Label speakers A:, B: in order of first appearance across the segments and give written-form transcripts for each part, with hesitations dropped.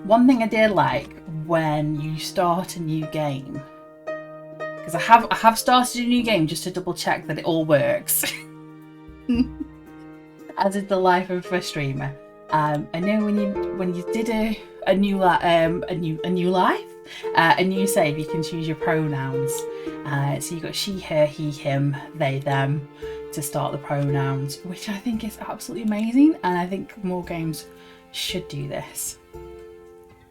A: One thing I did like when you start a new game, because I have started a new game just to double check that it all works, as is the life of a streamer. I know when you did a new life, a new save, you can choose your pronouns. So you got she, her, he, him, they, them to start the pronouns, which I think is absolutely amazing, and I think more games should do this.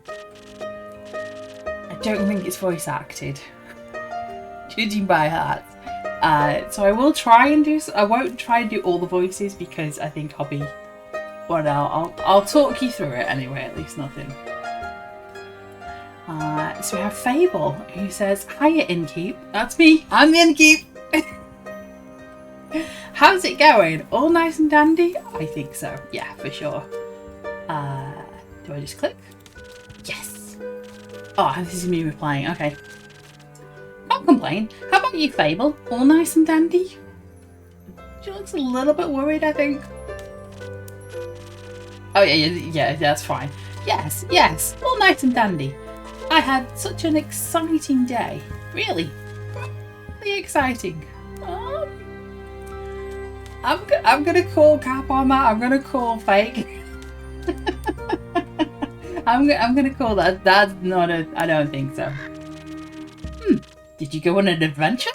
A: I don't think it's voice acted, judging by that. So I will try and do. I won't try and do all the voices because I think I'll be. Well, I'll talk you through it anyway. At least nothing. So we have Fable, who says, "Hiya, Innkeep." That's me. I'm the Innkeep. How's it going? All nice and dandy? I think so. Yeah, for sure. Do I just click? Yes. Oh, this is me replying. Okay. Can't complain. How about you, Fable? All nice and dandy? She looks a little bit worried, I think. Oh, yeah, that's fine. Yes. All nice and dandy. I had such an exciting day. Really exciting. I'm gonna call cap on that. I'm gonna call fake. I'm gonna call that. That's not a. I don't think so. Did you go on an adventure?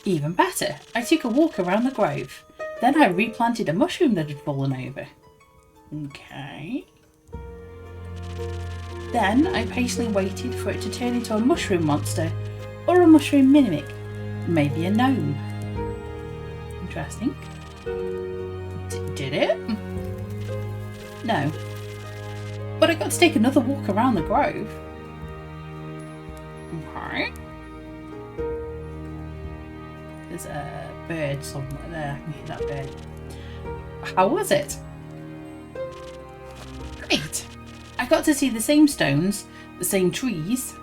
A: Even better. I took a walk around the grove. Then I replanted a mushroom that had fallen over. Okay. Then I patiently waited for it to turn into a mushroom monster or a mushroom mimic. Maybe a gnome. Interesting. Did it? No. But I got to take another walk around the grove. Okay. There's a bird somewhere there. I can hear that bird. How was it? Great. I got to see the same stones, the same trees.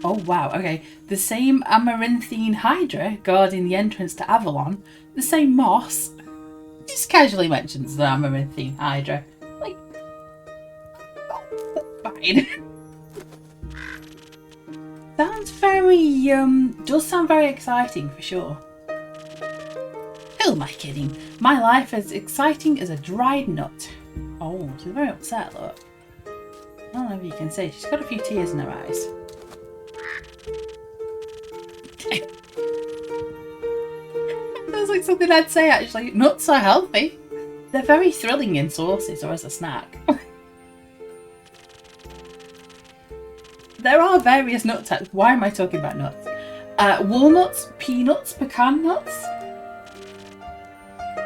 A: Oh wow, okay. The same amaranthine hydra guarding the entrance to Avalon, the same moss. Just casually mentions the amaranthine hydra. Like, fine. Sounds very, does sound very exciting for sure. Who am I kidding? My life is exciting as a dried nut. Oh, she's very upset, look. I don't know if you can see, she's got a few tears in her eyes. Sounds like something I'd say actually. Nuts are healthy. They're very thrilling in sauces or as a snack. There are various nut types. Why am I talking about nuts? Walnuts, peanuts, pecan nuts.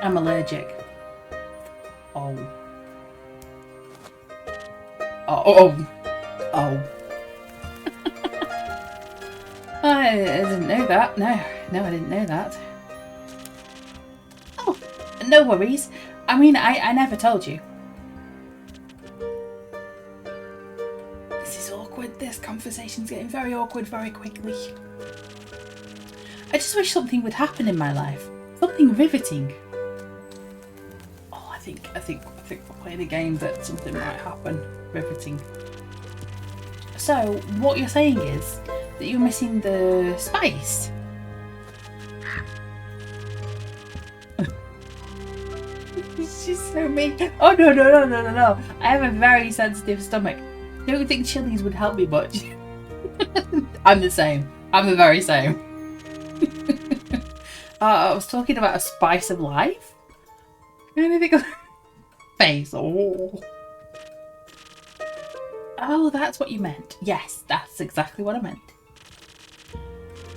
A: I'm allergic. Oh. I didn't know that. No, I didn't know that. Oh, no worries. I mean, I never told you. This is awkward. This conversation's getting very awkward very quickly. I just wish something would happen in my life. Something riveting. Oh, I think we're playing a game that something might happen. Riveting. So, what you're saying is that you're missing the spice. She's so mean. Oh no. I have a very sensitive stomach. I don't think chilies would help me much. I'm the same. I'm the very same. I was talking about a spice of life. Anything of face. Oh, that's what you meant. Yes, that's exactly what I meant.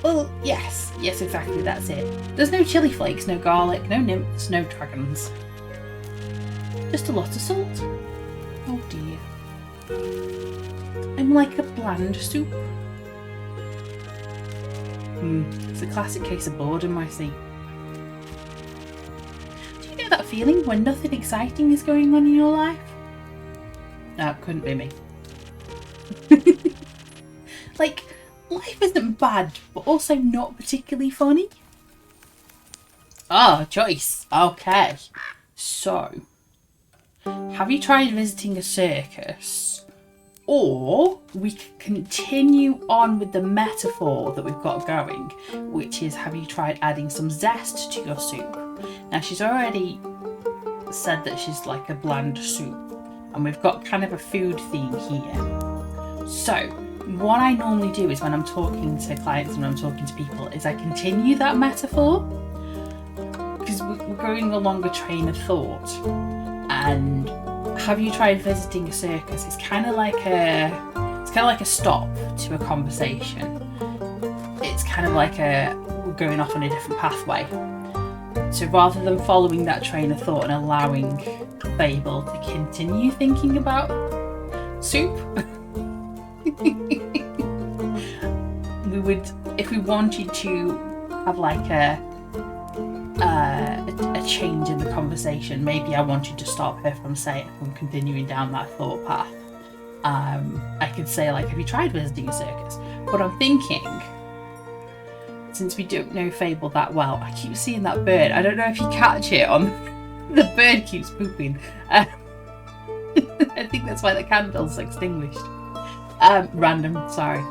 A: Well, yes, exactly, that's it. There's no chili flakes, no garlic, no nymphs, no dragons. Just a lot of salt. Oh dear. I'm like a bland soup. It's a classic case of boredom, I see. Do you know that feeling when nothing exciting is going on in your life? No, it couldn't be me. Like, life isn't bad, but also not particularly funny. Oh, choice. Okay. So, have you tried visiting a circus? Or we can continue on with the metaphor that we've got going, which is, have you tried adding some zest to your soup? Now, she's already said that she's like a bland soup, and we've got kind of a food theme here. So, what I normally do is when I'm talking to clients and when I'm talking to people is I continue that metaphor, because we're going along a train of thought. And have you tried visiting a circus? It's kind of like a stop to a conversation. It's kind of like we're going off on a different pathway. So rather than following that train of thought and allowing Fable to continue thinking about soup, we would, if we wanted to have like a change in the conversation, maybe I wanted to stop her from continuing down that thought path. I could say, like, have you tried visiting a circus? But I'm thinking, since we don't know Fable that well, I keep seeing that bird. I don't know if you catch it on the bird keeps pooping. I think that's why the candle's extinguished. Random, sorry.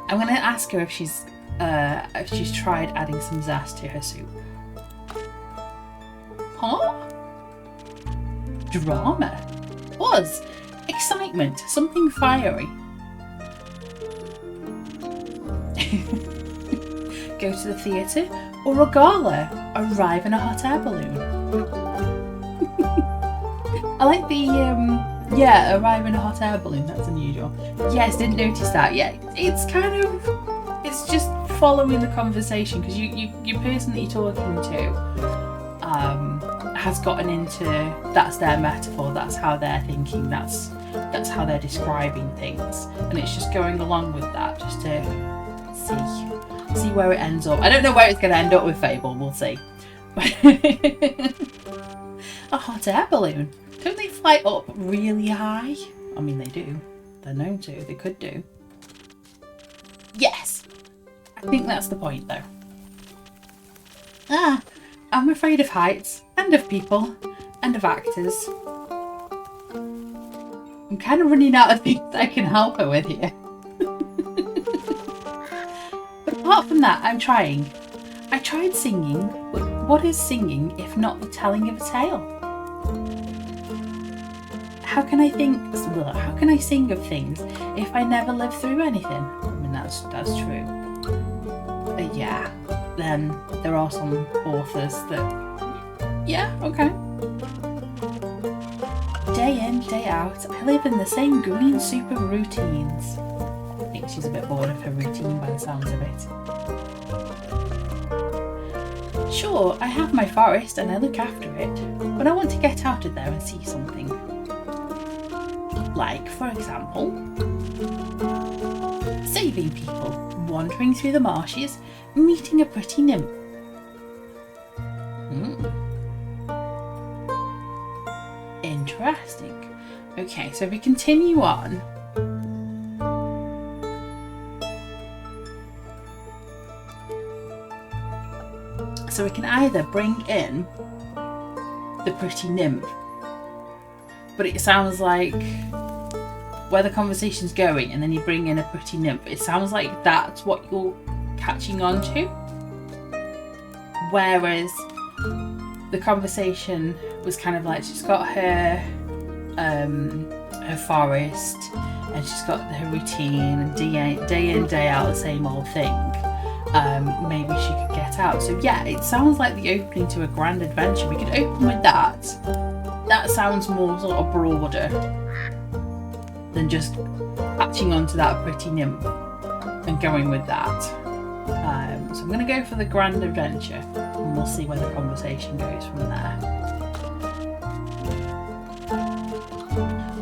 A: I'm gonna ask her if she's tried adding some zest to her soup. Huh? Drama. Buzz. Excitement. Something fiery. Go to the theatre or a gala. Arrive in a hot air balloon. I like the arrive in a hot air balloon. That's unusual. Yes, didn't notice that. Yeah, it's kind of, it's just following the conversation, because you person that you're talking to has gotten into, that's their metaphor, that's how they're thinking, that's how they're describing things, and it's just going along with that just to see where it ends up. I don't know where it's going to end up with Fable, we'll see. A hot air balloon. Don't they fly up really high? I mean, they do. They're known to. They could do. Yes! I think that's the point, though. I'm afraid of heights, and of people, and of actors. I'm kind of running out of things I can help her with here. But apart from that, I'm trying. I tried singing, but what is singing if not the telling of a tale? How can I sing of things if I never live through anything? I mean, that's true. But yeah, then there are some authors that, yeah, okay. Day in, day out, I live in the same green soup of routines. I think she's a bit bored of her routine by the sounds of it. Sure, I have my forest and I look after it, but I want to get out of there and see something. Like, for example, saving people, wandering through the marshes, meeting a pretty nymph. Interesting. Okay, so if we continue on. So we can either bring in the pretty nymph, but it sounds like where the conversation's going, and then you bring in a pretty nymph, it sounds like that's what you're catching on to. Whereas the conversation was kind of like, she's got her forest, and she's got her routine, and day in, day out, the same old thing. Maybe she could get out. So yeah, it sounds like the opening to a grand adventure. We could open with that. That sounds more sort of broader than just catching onto that pretty nymph and going with that. So I'm going to go for the grand adventure, and we'll see where the conversation goes from there.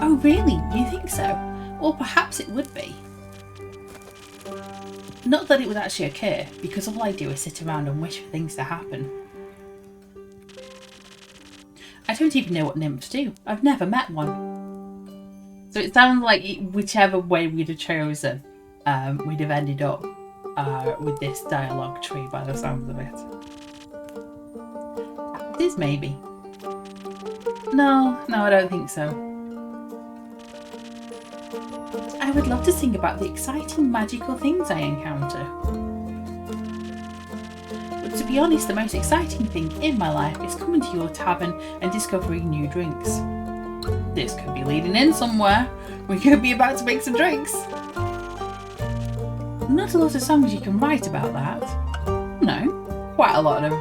A: Oh really? You think so? Well, perhaps it would be. Not that it would actually occur, because all I do is sit around and wish for things to happen. I don't even know what nymphs do. I've never met one. So it sounds like whichever way we'd have chosen, we'd have ended up with this dialogue tree by the sounds of it. It is maybe. No, I don't think so. I would love to sing about the exciting magical things I encounter. But to be honest, the most exciting thing in my life is coming to your tavern and discovering new drinks. This could be leading in somewhere. We could be about to make some drinks. Not a lot of songs you can write about that. No, quite a lot of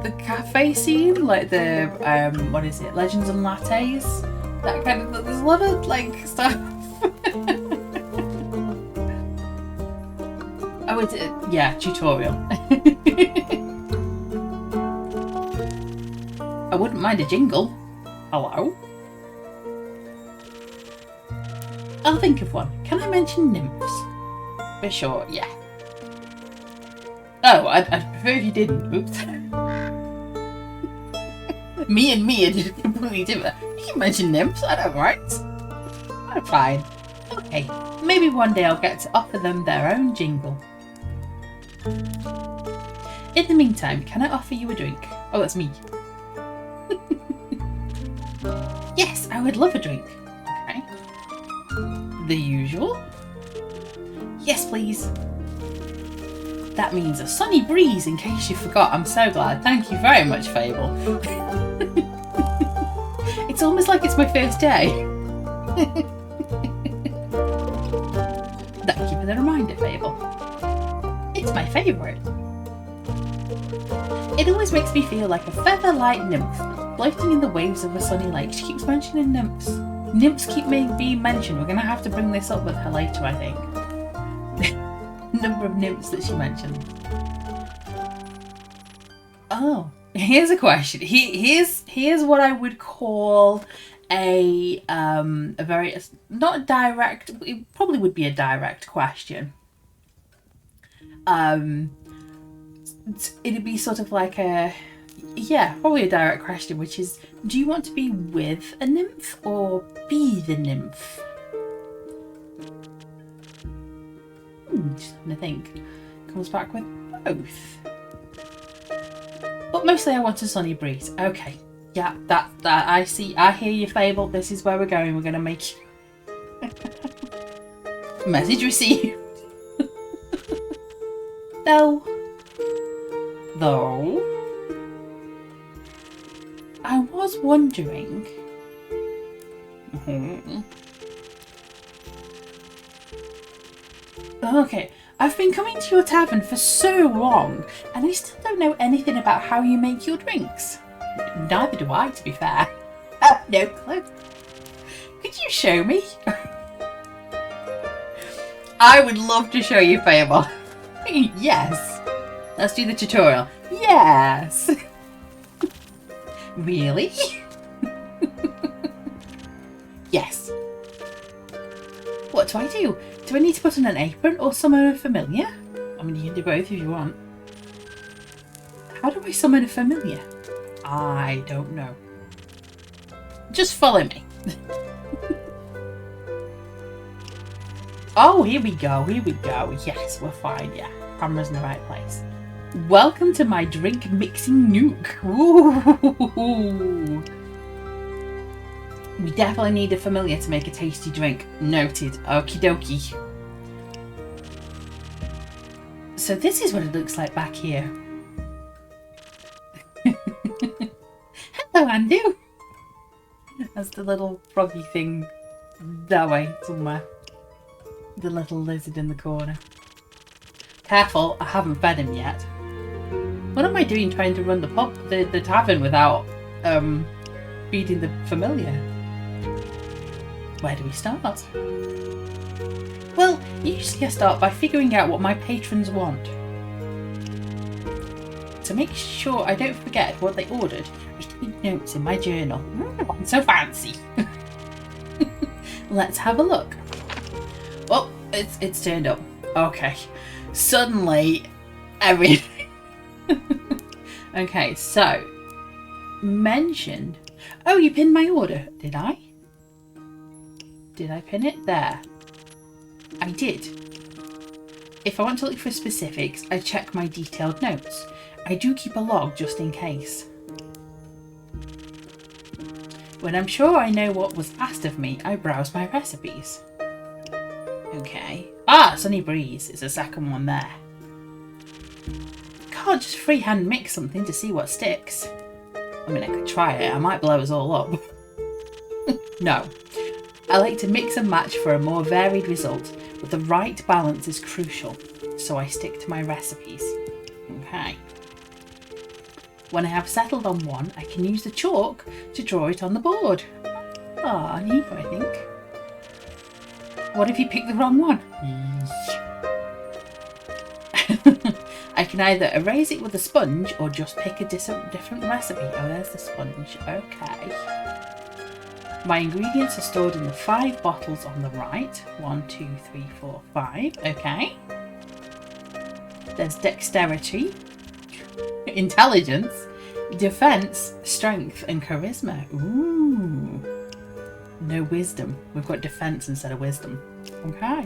A: the cafe scene, like the Legends and Lattes, that kind of. There's a lot of like stuff. Oh, it's tutorial. I wouldn't mind a jingle. Hello? I'll think of one. Can I mention nymphs? For sure, yeah. Oh, I'd prefer if you didn't. Oops. Me and me are just completely different. You can mention nymphs, I don't mind. I'm fine. Okay, maybe one day I'll get to offer them their own jingle. In the meantime, can I offer you a drink? Oh, that's me. Yes, I would love a drink. Okay. The usual? Yes, please. That means a sunny breeze, in case you forgot. I'm so glad. Thank you very much, Fable. It's almost like it's my first day. Thank you for the reminder, Fable. It's my favourite. It always makes me feel like a feather-light nymph floating in the waves of a sunny lake. She keeps mentioning nymphs. Nymphs keep being mentioned. We're going to have to bring this up with her later, I think. Number of nymphs that she mentioned. Oh, here's a question. Here's what I would call a very not direct. It probably would be a direct question. It'd be sort of like probably a direct question, which is, do you want to be with a nymph or be the nymph? Just having to think. Comes back with both. But mostly I want a sunny breeze. Okay. Yeah, that I see. I hear you, Fable. This is where we're going. We're going to make message received. Though, I was wondering. Okay, I've been coming to your tavern for so long, and I still don't know anything about how you make your drinks. Neither do I, to be fair. No clue. Could you show me? I would love to show you, Fable. Yes. Let's do the tutorial. Yes. Really? Yes. What do I do? Do I need to put on an apron or summon a familiar? I mean, you can do both if you want. How do I summon a familiar? I don't know. Just follow me. Oh, here we go. Yes, we're fine, yeah. Camera's in the right place. Welcome to my drink mixing nook. Ooh. We definitely need a familiar to make a tasty drink. Noted. Okie dokie. So this is what it looks like back here. Hello, Andu. That's the little froggy thing that way somewhere. The little lizard in the corner. Careful, I haven't fed him yet. What am I doing trying to run the tavern without feeding the familiar? Where do we start? Well, usually I start by figuring out what my patrons want. To make sure I don't forget what they ordered, I take notes in my journal. I'm so fancy. Let's have a look. Oh, it's turned up. Okay. Suddenly, everything. Okay, so mentioned. Oh, you pinned my order, did I? Did I pin it? There. I did. If I want to look for specifics, I check my detailed notes. I do keep a log just in case. When I'm sure I know what was asked of me, I browse my recipes. Okay. Ah, Sunny Breeze is the second one there. Can't just freehand mix something to see what sticks. I mean, I could try it. I might blow us all up. No. I like to mix and match for a more varied result, but the right balance is crucial, so I stick to my recipes. Okay. When I have settled on one, I can use the chalk to draw it on the board. Ah, neat, I think. What if you pick the wrong one? I can either erase it with a sponge or just pick a different recipe. Oh, there's the sponge. Okay. My ingredients are stored in the 5 bottles on the right. 1, 2, 3, 4, 5. Okay. There's dexterity, intelligence, defense, strength, and charisma. Ooh. No wisdom. We've got defense instead of wisdom. Okay.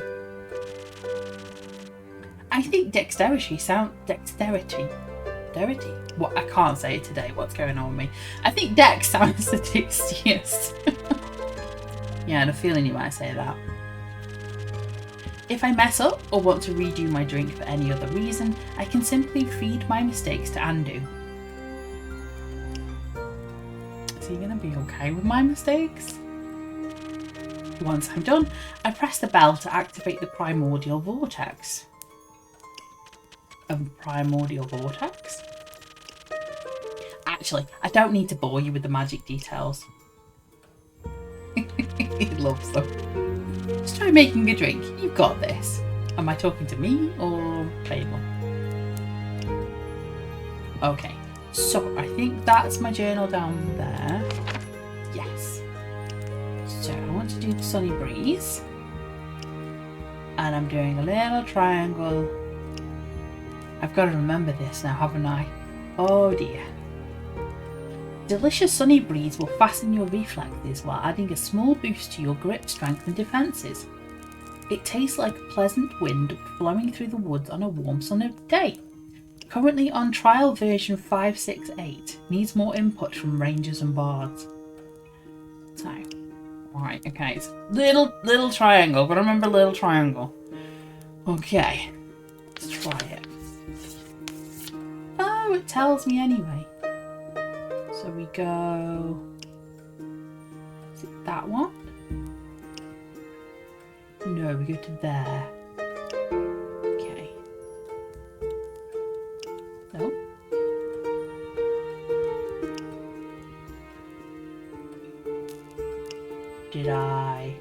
A: I think dexterity. What? I can't say it today. What's going on with me? I think dex sounds the tastiest. Yeah, I had a feeling you might say that. If I mess up or want to redo my drink for any other reason, I can simply feed my mistakes to Andu. Is he going to be okay with my mistakes? Once I'm done, I press the bell to activate the primordial vortex. A primordial vortex? Actually, I don't need to bore you with the magic details. He loves them. Just try making a drink. You've got this. Am I talking to me or Fable? Okay, so I think that's my journal down there. Yes. So I want to do the Sunny Breeze. And I'm doing a little triangle. I've got to remember this now, haven't I? Oh dear. Delicious Sunny Breeze will fasten your reflexes while adding a small boost to your grip strength and defences. It tastes like a pleasant wind blowing through the woods on a warm summer day. Currently on trial version 568. Needs more input from rangers and bards. So, alright, okay, it's little triangle. Gotta remember little triangle. Okay, let's try it. Oh, it tells me anyway. So we go, is it that one? No, we go to there. Okay. No. Did I?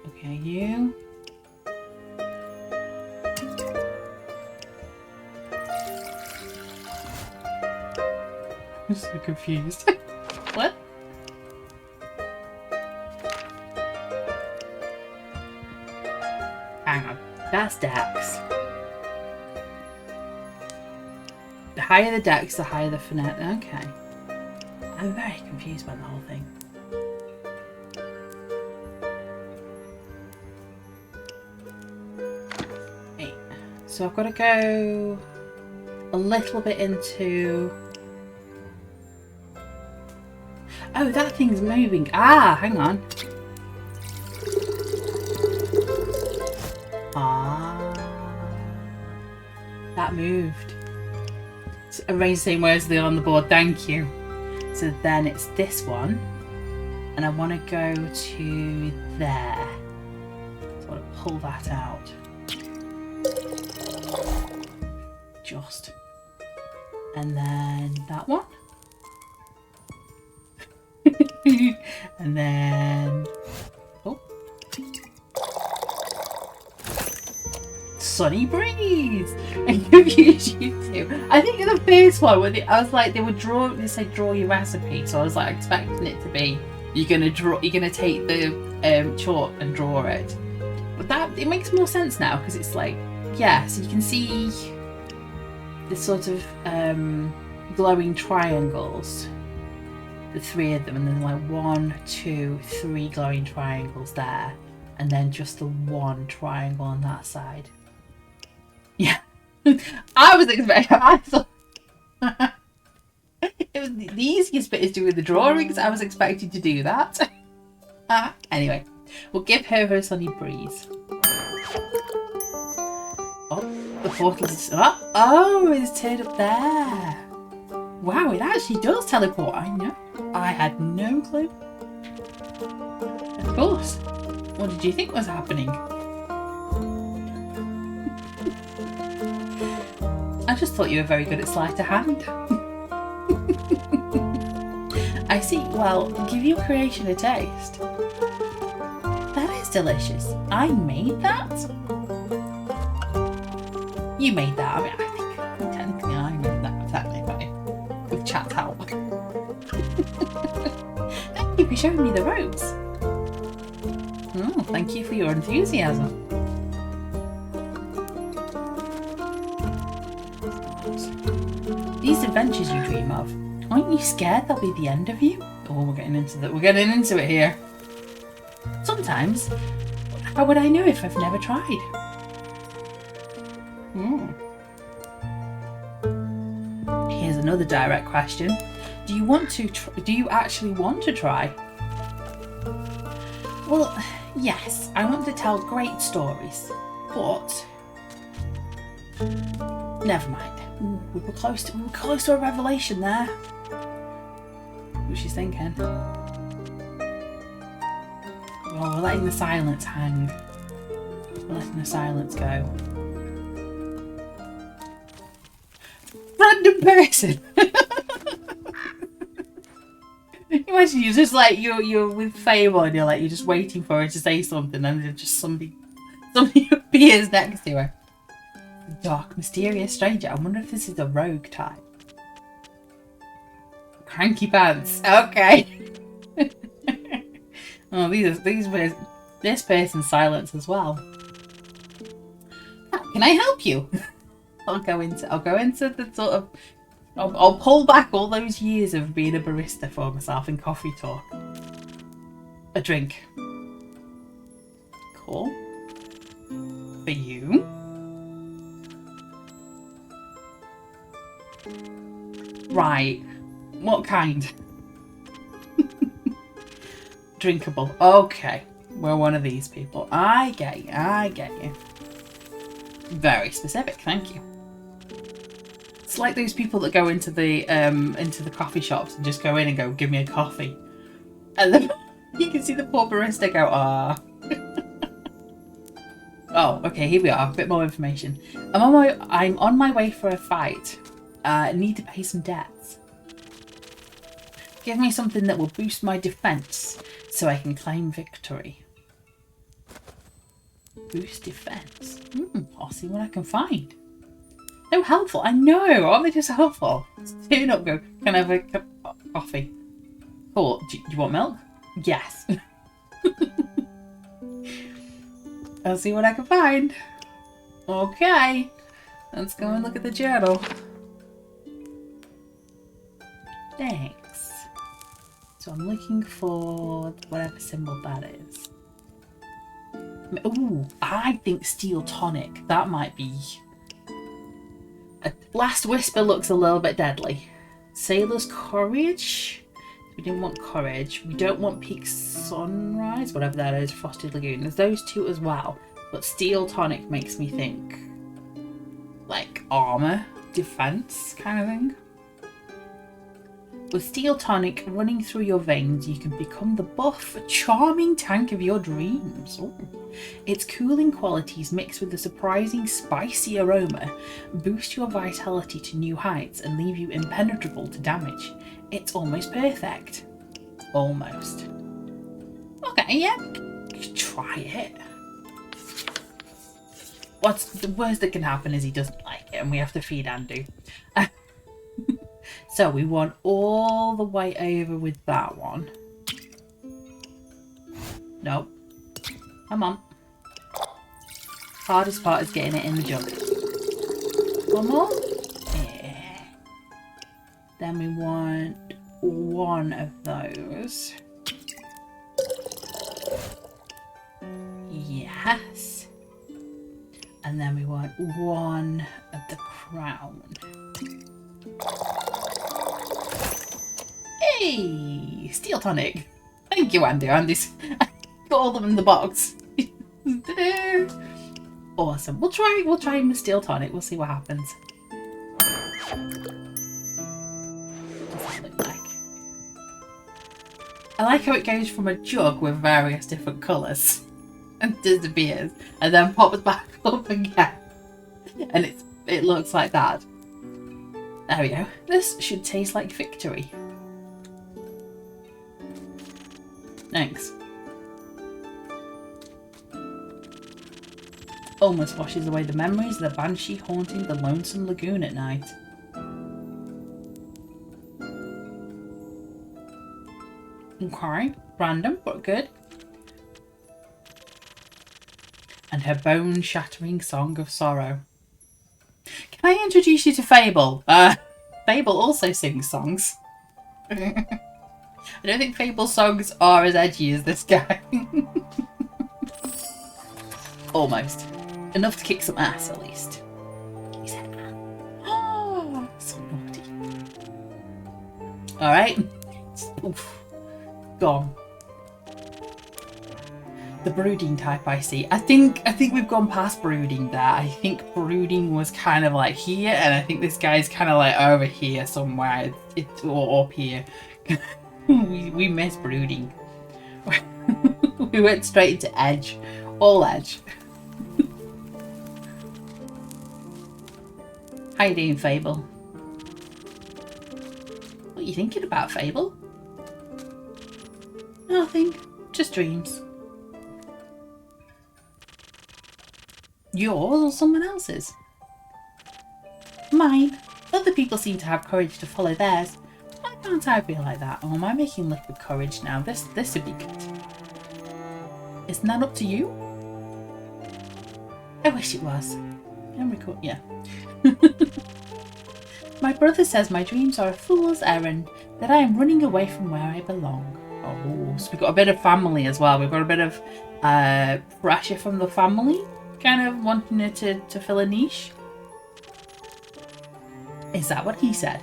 A: Okay, you. I'm so confused. What? Hang on. That's dex. The higher the dex, the higher the finesse. Okay. I'm very confused by the whole thing. Eight. So I've got to go a little bit into... Oh, that thing's moving. Ah, hang on. Ah. That moved. Arrange the same words they're on the board. Thank you. So then it's this one. And I want to go to there. So I want to pull that out. Just. And then that one. And then oh, Sunny Breeze. I confused you two. I think in the first one when I was like they said draw your recipe, so I was like expecting it to be you're gonna take the chalk and draw it, but that it makes more sense now because it's like yeah, so you can see the sort of glowing triangles. The 3 of them, and then like 1, 2, 3 glowing triangles there, and then just the 1 triangle on that side. Yeah, I was expecting. I thought it was the easiest bit is doing the drawings. I was expecting to do that. Anyway, we'll give her a sunny breeze. Oh, the portal is. Oh, it's turned up there. Wow, it actually does teleport. I know. I had no clue. Of course. What did you think was happening? I just thought you were very good at sleight of hand. I see. Well, give your creation a taste. That is delicious. I made that? You made that. I mean, I think technically I made that. Technically. With chat's help. Thank you for showing me the ropes. Oh, thank you for your enthusiasm. These adventures you dream of, aren't you scared they'll be the end of you? Oh, we're getting into that. We're getting into it here. Sometimes. How would I know if I've never tried? Here's another direct question. Do you actually want to try? Well, yes, I want to tell great stories, but never mind. Ooh, we were close to a revelation there. What's she thinking? Oh, we're letting the silence hang. We're letting the silence go. Random person. Imagine you just like you're with Fable and you're just waiting for her to say something, and then just somebody appears next to her. Dark, mysterious stranger. I wonder if this is a rogue type. Cranky pants. Okay. Oh, this person's silence as well. Can I help you? I'll go into the sort of. I'll pull back all those years of being a barista for myself in coffee talk. A drink. Cool. For you. Right. What kind? Drinkable. Okay. We're one of these people. I get you. Very specific, thank you. It's like those people that go into the coffee shops and just go in and go, give me a coffee. And then you can see the poor barista go, ah. Oh, okay, here we are. A bit more information. I'm on my way for a fight. Need to pay some debts. Give me something that will boost my defense so I can claim victory. Boost defense. I'll see what I can find. No, helpful. I know. Aren't they just helpful? Turn up, go. Can I have a cup of coffee? Cool. Do you want milk? Yes. I'll see what I can find. Okay. Let's go and look at the journal. Thanks. So I'm looking for whatever symbol that is. Ooh, I think steel tonic. That might be. Last whisper looks a little bit deadly. Sailor's courage. We didn't want courage. We don't want peak sunrise. Whatever that is. Frosted lagoon. There's those two as well. But steel tonic makes me think like armor, defense kind of thing. With steel tonic running through your veins, you can become the buff, charming tank of your dreams. Ooh. Its cooling qualities mixed with a surprising spicy aroma boost your vitality to new heights and leave you impenetrable to damage. It's almost perfect. Almost. Okay, yeah. Try it. What's the worst that can happen is he doesn't like it and we have to feed Andu. So we want all the way over with that one. Nope. Come on. Hardest part is getting it in the jug. One more? Yeah. Then we want one of those. Yes. A And then we want one of the crown. Hey! Steel tonic. Thank you, Andy. Andy's got all of them in the box. Awesome. We'll try with steel tonic. We'll see what happens. What does that look like? I like how it goes from a jug with various different colours and disappears, and then pops back up again, and it looks like that. There we go. This should taste like victory. Thanks. Almost washes away the memories of the banshee haunting the lonesome lagoon at night. Okay, random but good. And her bone-shattering song of sorrow. Can I introduce you to Fable? Fable also sings songs. I don't think Fable's songs are as edgy as this guy. Almost. Enough to kick some ass, at least. He said, oh, so naughty. Alright. Oof. Gone. The brooding type, I see. I think we've gone past brooding there. I think brooding was kind of like here, and I think this guy's kind of like over here somewhere. Or up here. we missed brooding. We went straight into edge. All edge. How you doing, Fable? What are you thinking about, Fable? Nothing. Just dreams. Yours or someone else's? Mine. Other people seem to have courage to follow theirs. Why can't I be like that? Oh, am I making liquid courage now? This would be good. Isn't that up to you? I wish it was. Yeah. My brother says my dreams are a fool's errand, that I am running away from where I belong. Oh, so we've got a bit of family as well. We've got a bit of pressure from the family, kind of wanting her to fill a niche. Is that what he said?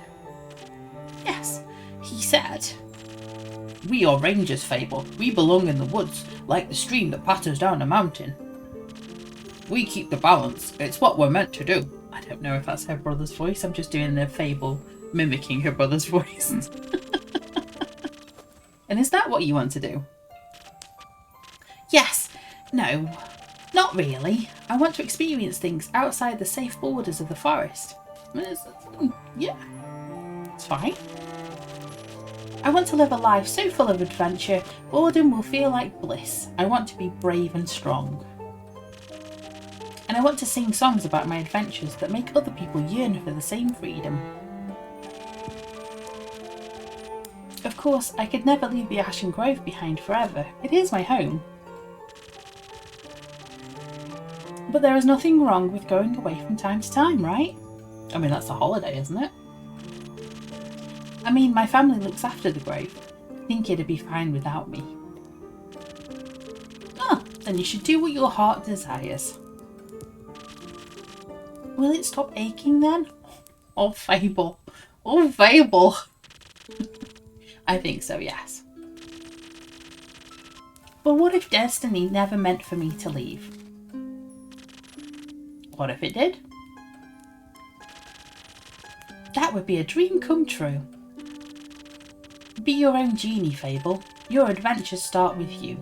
A: Yes, he said. We are rangers, Fable. We belong in the woods, like the stream that patters down a mountain. We keep the balance. It's what we're meant to do. I don't know if that's her brother's voice. I'm just doing the Fable mimicking her brother's voice. And is that what you want to do? Yes. No. Not really. I want to experience things outside the safe borders of the forest. Yeah. It's fine. I want to live a life so full of adventure, boredom will feel like bliss. I want to be brave and strong. And I want to sing songs about my adventures that make other people yearn for the same freedom. Of course, I could never leave the Ashen Grove behind forever. It is my home. But there is nothing wrong with going away from time to time, right? I mean, that's a holiday, isn't it? I mean, my family looks after the grove. I think it'd be fine without me. Ah, then you should do what your heart desires. Will it stop aching then? Oh, Fable. Oh, Fable. I think so, yes. But what if destiny never meant for me to leave? What if it did? That would be a dream come true. Be your own genie, Fable. Your adventures start with you.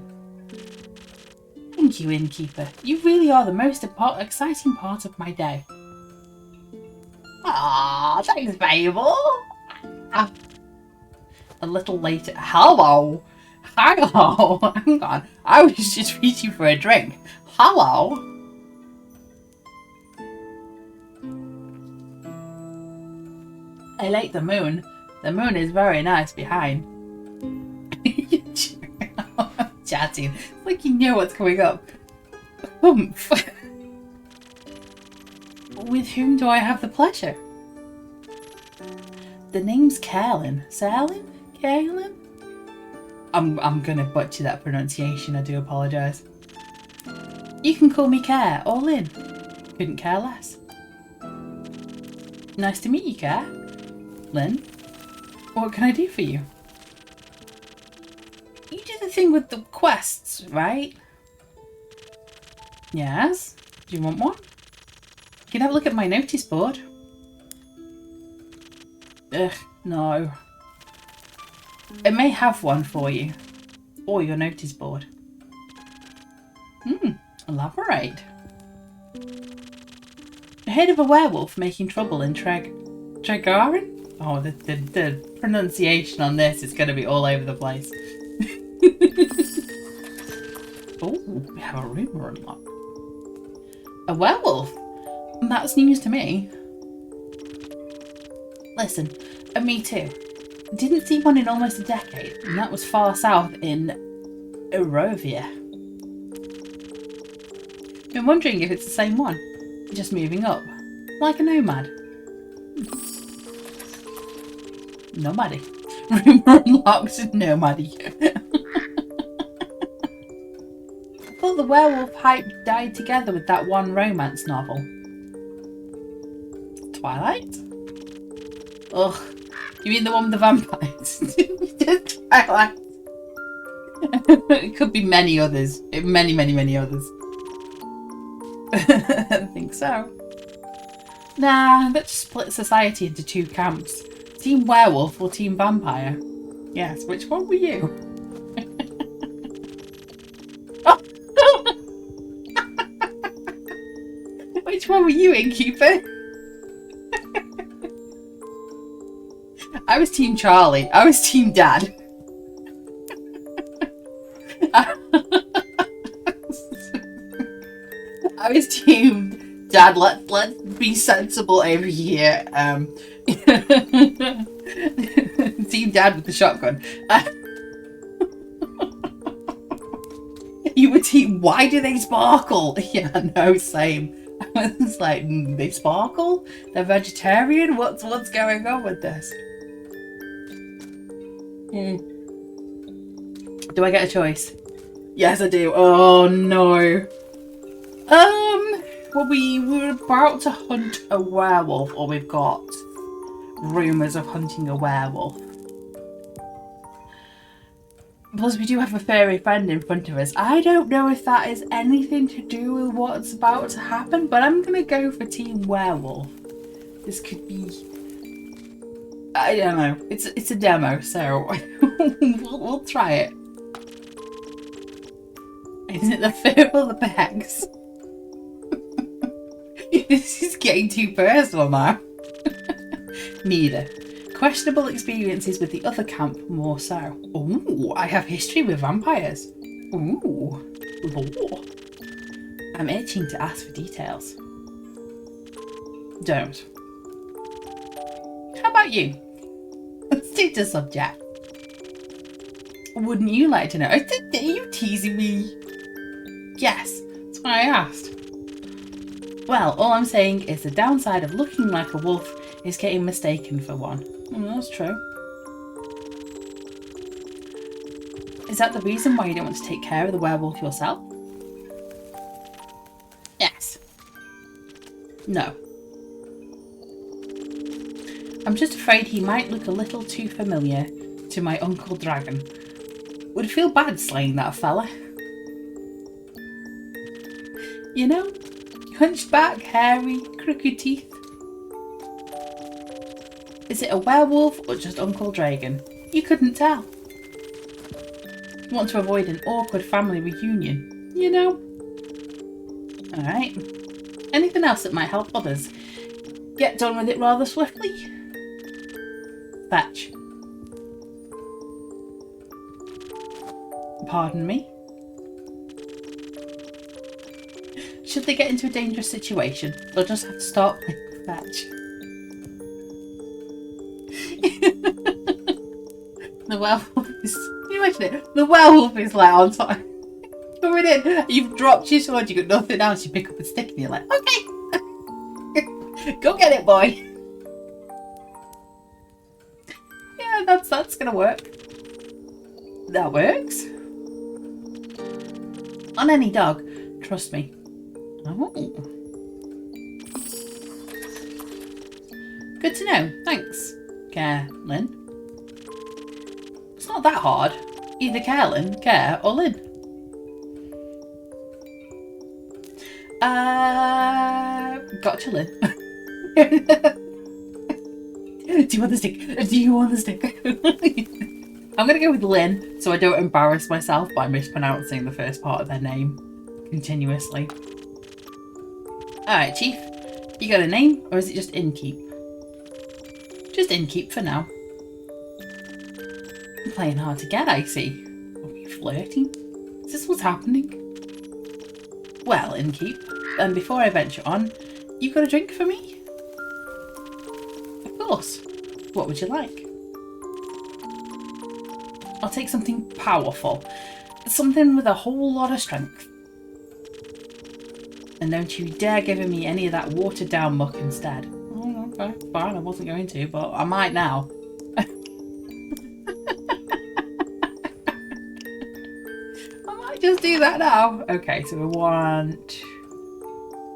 A: Thank you, Innkeeper. You really are the most exciting part of my day. Ah, thanks, Fable. A little later. Hello. Hello. Hang on. I was just reaching for a drink. Hello. I like the moon. The moon is very nice behind. Chatting. It's like you know what's coming up. Oomph. With whom do I have the pleasure? The name's Kaelin. Salin? Kaelin? I'm gonna butcher that pronunciation, I do apologise. You can call me Care or Lynn. Couldn't care less. Nice to meet you, Care. Lynn, what can I do for you? You do the thing with the quests, right? Yes? Do you want one? You can have a look at my notice board. Ugh, no. It may have one for you. Or your notice board. Elaborate. I heard of a werewolf making trouble in Tregarin? Oh, the pronunciation on this is going to be all over the place. Oh, we have a rumour unlocked. A werewolf? That's news to me. Listen, and me too. Didn't see one in almost a decade, and that was far south in Erovia. Been wondering if it's the same one. Just moving up. Like a nomad. Nomady. Rumour unlocked nomady. I thought the werewolf hype died together with that one romance novel. Twilight? Ugh. You mean the one with the vampires? Twilight. It could be many others. Many others. I think so. Nah, that just split society into two camps. Team werewolf or team vampire? Yes, which one were you? Which one were you, Innkeeper? I was team Charlie. I was team Dad. I was team Dad. Let's be sensible over here. Team Dad with the shotgun. You were team. Why do they sparkle? Yeah, no, same. I was like, they sparkle. They're vegetarian. What's going on with this? Do I get a choice? Yes, I do. Oh no. Well, we were about to hunt a werewolf, or we've got rumours of hunting a werewolf. Plus, we do have a furry friend in front of us. I don't know if that is anything to do with what's about to happen, but I'm gonna go for Team Werewolf. This could be... I don't know. It's a demo, so we'll try it. Isn't it the fur or the bags? This is getting too personal now. Neither. Questionable experiences with the other camp, more so. Ooh, I have history with vampires. Ooh, lore. I'm itching to ask for details. Don't. How about you? Stick to subject. Wouldn't you like to know? Are you teasing me? Yes, that's what I asked. Well, all I'm saying is the downside of looking like a wolf is getting mistaken for one. That's true. Is that the reason why you don't want to take care of the werewolf yourself? Yes. No. I'm just afraid he might look a little too familiar to my Uncle Dragon. Would feel bad slaying that fella. You know, hunched back, hairy, crooked teeth. Is it a werewolf or just Uncle Dragon? You couldn't tell. Want to avoid an awkward family reunion, you know? Alright. Anything else that might help others get done with it rather swiftly? Fetch. Pardon me? Should they get into a dangerous situation, they'll just have to start with fetch. The werewolf is... Can you imagine it? The werewolf is like on time. Coming in, you've dropped your sword, you've got nothing else, you pick up a stick and you're like, okay! Go get it, boy! Yeah, that's gonna work. That works. On any dog, trust me. Oh. Good to know. Thanks, Carolyn. It's not that hard. Either Carolyn, Care, or Lynn. Gotcha, Lynn. Do you want the stick? Do you want the stick? I'm going to go with Lynn, so I don't embarrass myself by mispronouncing the first part of their name continuously. Alright, Chief. You got a name, or is it just Innkeep? Just Innkeep for now. I'm playing hard to get, I see. Are we flirting? Is this what's happening? Well, Innkeep, and before I venture on, you got a drink for me? Of course. What would you like? I'll take something powerful. Something with a whole lot of strength. And don't you dare give me any of that watered down muck instead. Oh, okay, fine, I wasn't going to, but I might now. I might just do that now. Okay, so we want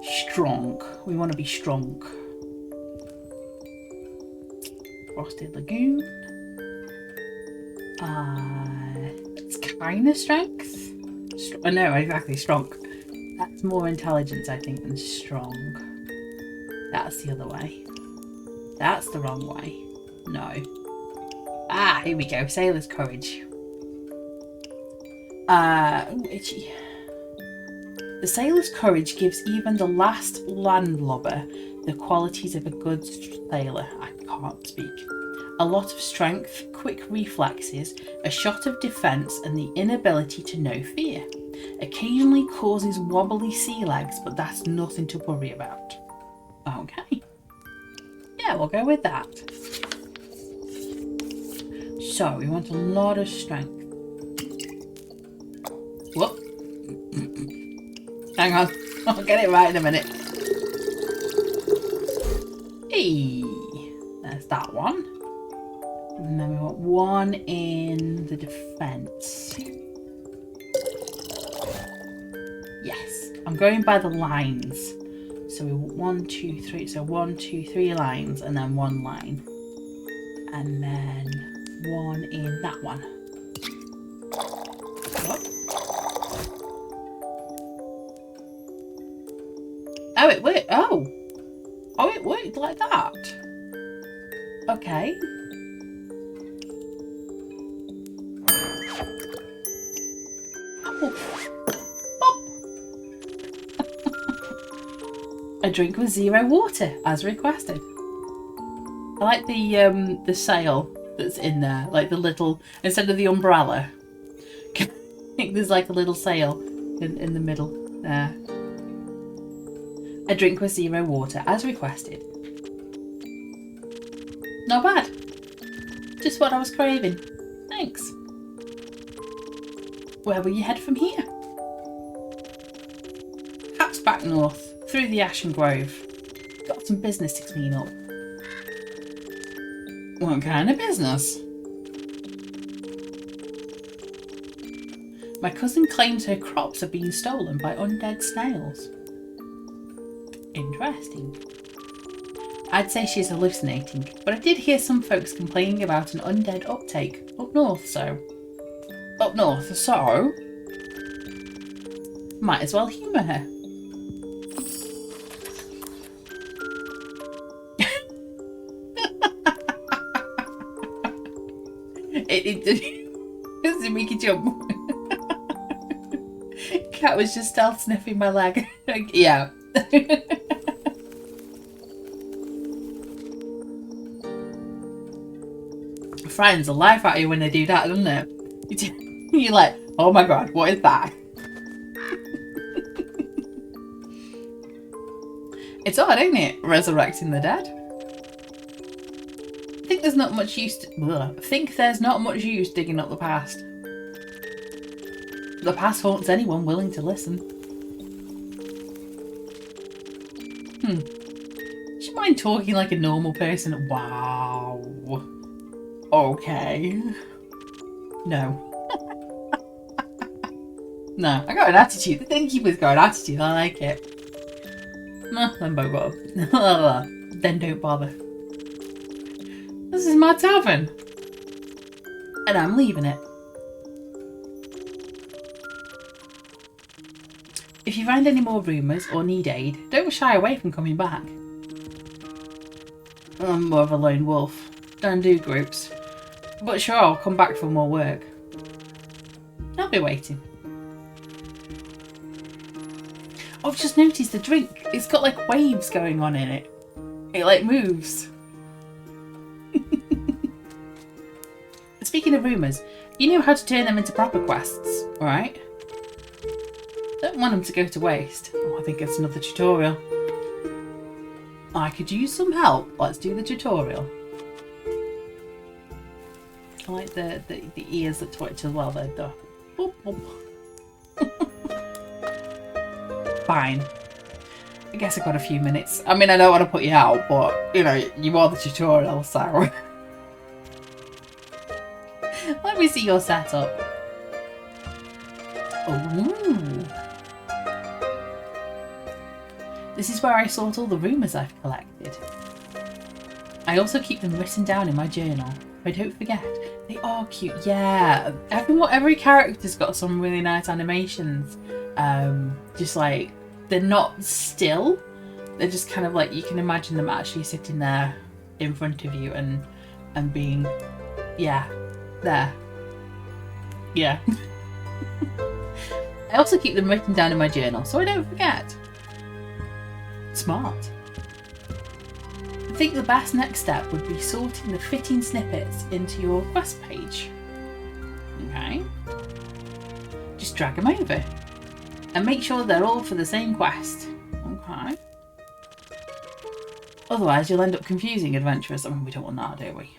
A: strong. We want to be strong. Frosted Lagoon. It's kind of strength. No, exactly, strong. That's more intelligence, I think, than strong. That's the other way. That's the wrong way. No. Ah, here we go. Sailor's Courage. Ooh, itchy. The Sailor's Courage gives even the last landlubber the qualities of a good sailor. I can't speak. A lot of strength, quick reflexes, a shot of defence, and the inability to know fear. Occasionally causes wobbly sea legs, but that's nothing to worry about. Okay. Yeah, we'll go with that. So, we want a lot of strength. Whoop. Hang on. I'll get it right in a minute. Hey. There's that one. And then we want one in the defence. Yes, I'm going by the lines. So we want 1, 2, 3. So 1, 2, 3 lines, and then one line, and then one in that one. What? Oh, it worked. Oh, it worked like that. Okay. A drink with 0 water, as requested. I like the sail that's in there, like the little, instead of the umbrella, I think there's like a little sail in the middle there. A drink with 0 water, as requested. Not bad. Just what I was craving. Thanks. Where will you head from here? Perhaps back north. Through the Ashen Grove. Got some business to clean up. What kind of business? My cousin claims her crops are being stolen by undead snails. Interesting. I'd say she's hallucinating, but I did hear some folks complaining about an undead uptake up north, so... Might as well humour her. It doesn't make you jump. Cat was just stealth sniffing my leg. Yeah. Frightens the life out of you when they do that, doesn't it? You're like, oh my god, what is that? It's odd, ain't it? Resurrecting the dead. I think there's not much use digging up the past. The past haunts anyone willing to listen. Do you mind talking like a normal person? Wow. Okay. No. No, I got an attitude. The innkeeper's got an attitude. I like it. Nah, then don't bother. Then don't bother. This is my tavern. And I'm leaving it. If you find any more rumours or need aid, don't shy away from coming back. I'm more of a lone wolf. Don't do groups. But sure, I'll come back for more work. I'll be waiting. I've just noticed the drink. It's got like waves going on in it. It like moves. Speaking of rumours, you know how to turn them into proper quests, right? Don't want them to go to waste. Oh, I think it's another tutorial. I could use some help. Let's do the tutorial. I like the ears that twitch as well though. Boop, boop. Fine. I guess I've got a few minutes. I mean, I don't want to put you out, but, you know, you are the tutorial, so... Let me see your setup. Oh. This is where I sort all the rumours I've collected. I also keep them written down in my journal. I don't forget. They are cute. Yeah. Every character's got some really nice animations. Just like, they're not still. They're just kind of like, you can imagine them actually sitting there in front of you and being, yeah, there. Yeah. I also keep them written down in my journal so I don't forget. Smart. I think the best next step would be sorting the fitting snippets into your quest page. Okay. Just drag them over. And make sure they're all for the same quest. Okay. Otherwise you'll end up confusing adventurers. I mean, we don't want that, do we?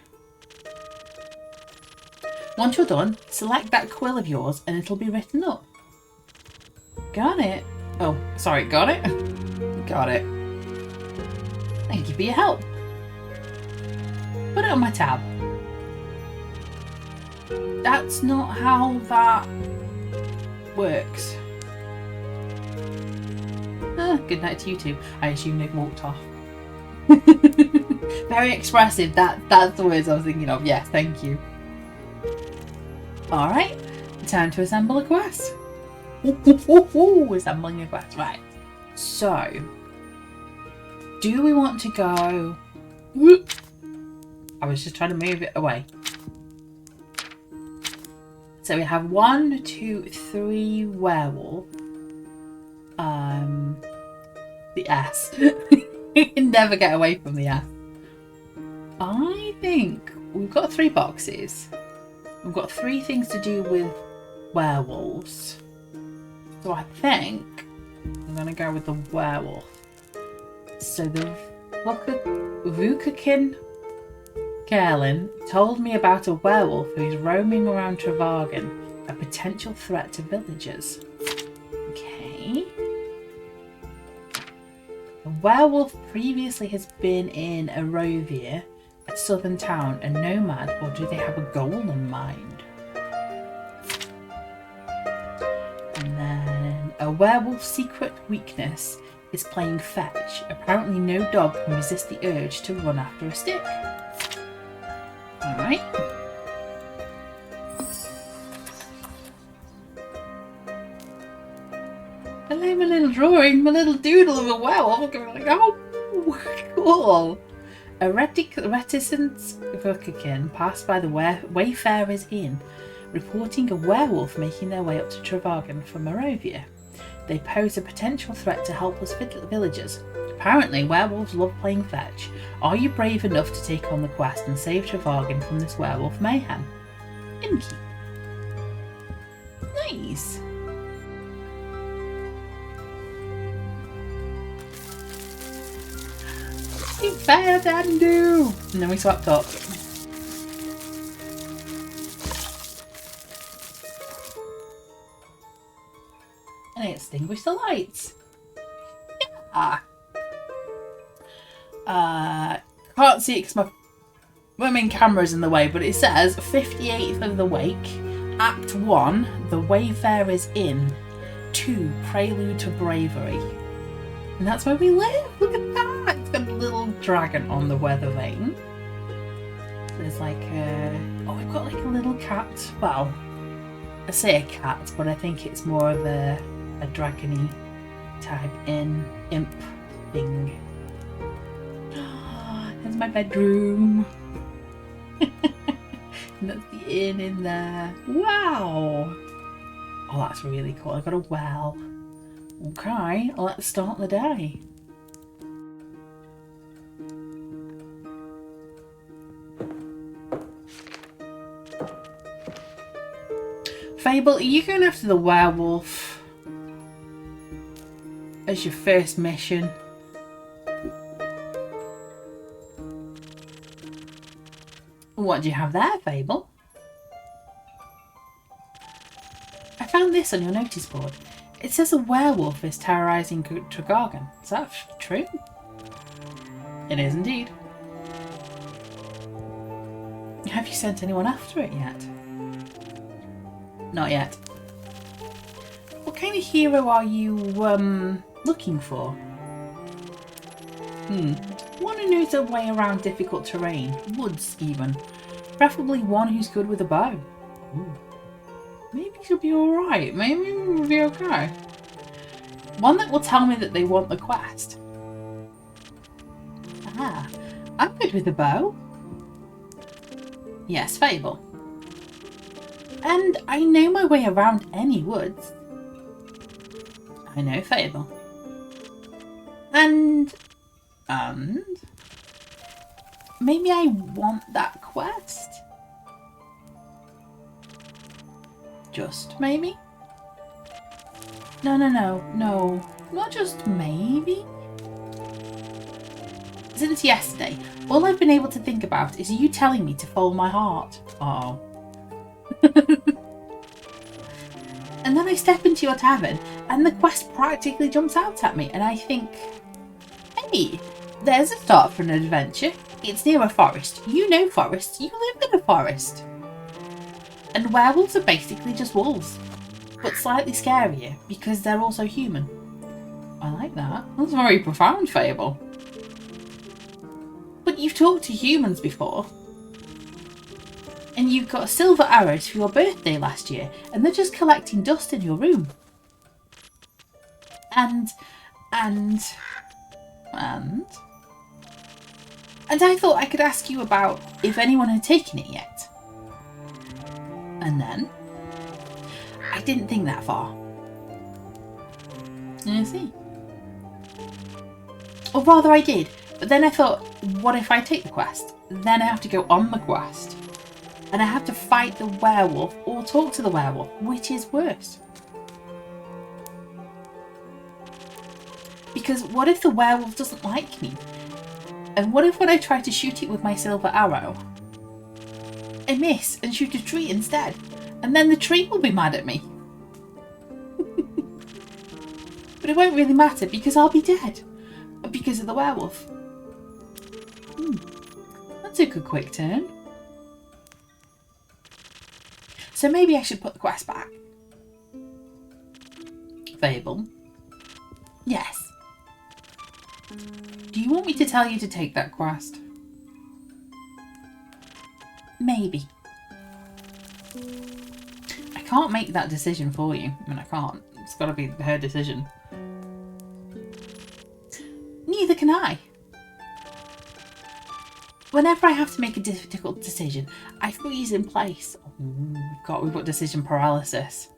A: Once you're done, select that quill of yours and it'll be written up. Got it? Oh, sorry, got it? Got it. Thank you for your help. Put it on my tab. That's not how that works. Good night to you two. I assume they've walked off. Very expressive. That's the words I was thinking of. Yes, thank you. Alright, time to assemble a quest. Assembling a quest. Right. So, do we want to go... I was just trying to move it away. So we have 1, 2, 3 werewolf. The S. You can never get away from the S. I think we've got 3 boxes. We've got 3 things to do with werewolves. So I think I'm going to go with the werewolf. So the Vukakin Kerlin told me about a werewolf who's roaming around Travagen, a potential threat to villagers. Okay. The werewolf previously has been in Arovia, a southern town, a nomad, or do they have a goal in mind? And then a werewolf's secret weakness is playing fetch. Apparently no dog can resist the urge to run after a stick. Alright. Hello, my little drawing, my little doodle of a werewolf. Like, oh, cool. A reticent Vukakin passed by the Wayfarer's Inn, reporting a werewolf making their way up to Travagen from Morovia. They pose a potential threat to helpless villagers. Apparently, werewolves love playing fetch. Are you brave enough to take on the quest and save Travagen from this werewolf mayhem? Innkeep. Nice. Fair then do. And then we swapped up. And I extinguished the lights. Yeah. Can't see it because my main camera's in the way, but it says 58th of the Wake, Act 1, The Wayfarer's Inn, 2, Prelude to Bravery. And that's where we live. Look at that. It's got a little dragon on the weather vane. There's like oh, we've got like a little cat. Well, I say a cat, but I think it's more of a dragony type imp thing. There's my bedroom. And that's the inn in there. Wow. Oh, that's really cool. I've got a well. Okay, let's start the day. Fable, are you going after the werewolf as your first mission? What do you have there, Fable? I found this on your notice board. It says a werewolf is terrorising Tregargan. Is that true? It is indeed. Have you sent anyone after it yet? Not yet. What kind of hero are you looking for? One who knows their way around difficult terrain, woods even. Preferably one who's good with a bow. Ooh. Maybe she'll be alright. Maybe we'll be okay. One that will tell me that they want the quest. Ah, I'm good with a bow. Yes, Fable. And I know my way around any woods. I know Fable. And maybe I want that quest? Just maybe? No, not just maybe. Since yesterday, all I've been able to think about is you telling me to follow my heart. Oh. And then I step into your tavern and the quest practically jumps out at me and I think, hey, there's a start for an adventure. It's near a forest. You know forests. You live in a forest. And werewolves are basically just wolves, but slightly scarier because they're also human. I like that. That's a very profound, Fable. But you've talked to humans before. And you've got silver arrows for your birthday last year, and they're just collecting dust in your room. And I thought I could ask you about if anyone had taken it yet. And then I didn't think that far. You see? Or rather I did, but then I thought, what if I take the quest? Then I have to go on the quest. And I have to fight the werewolf or talk to the werewolf, which is worse. Because what if the werewolf doesn't like me? And what if when I try to shoot it with my silver arrow, I miss and shoot a tree instead? And then the tree will be mad at me. But it won't really matter because I'll be dead. Because of the werewolf. That took a quick turn. So maybe I should put the quest back. Fable. Yes. Do you want me to tell you to take that quest? Maybe. I can't make that decision for you. I mean, I can't. It's got to be her decision. Neither can I. Whenever I have to make a difficult decision, I freeze in place. Oh, we've got decision paralysis.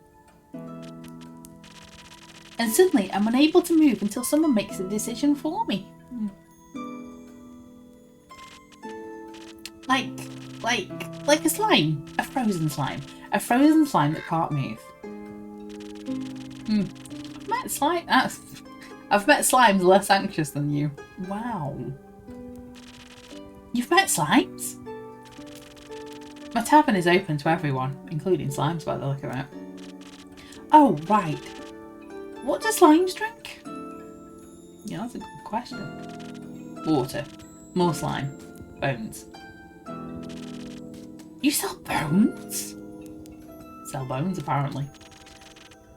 A: And suddenly I'm unable to move until someone makes a decision for me. Like a slime. A frozen slime. A frozen slime that can't move. I've met slimes less anxious than you. Wow. You've met slimes? My tavern is open to everyone, including slimes by the look of it. Oh, right. What do slimes drink? Yeah, that's a good question. Water. More slime. Bones. You sell bones? Sell bones, apparently.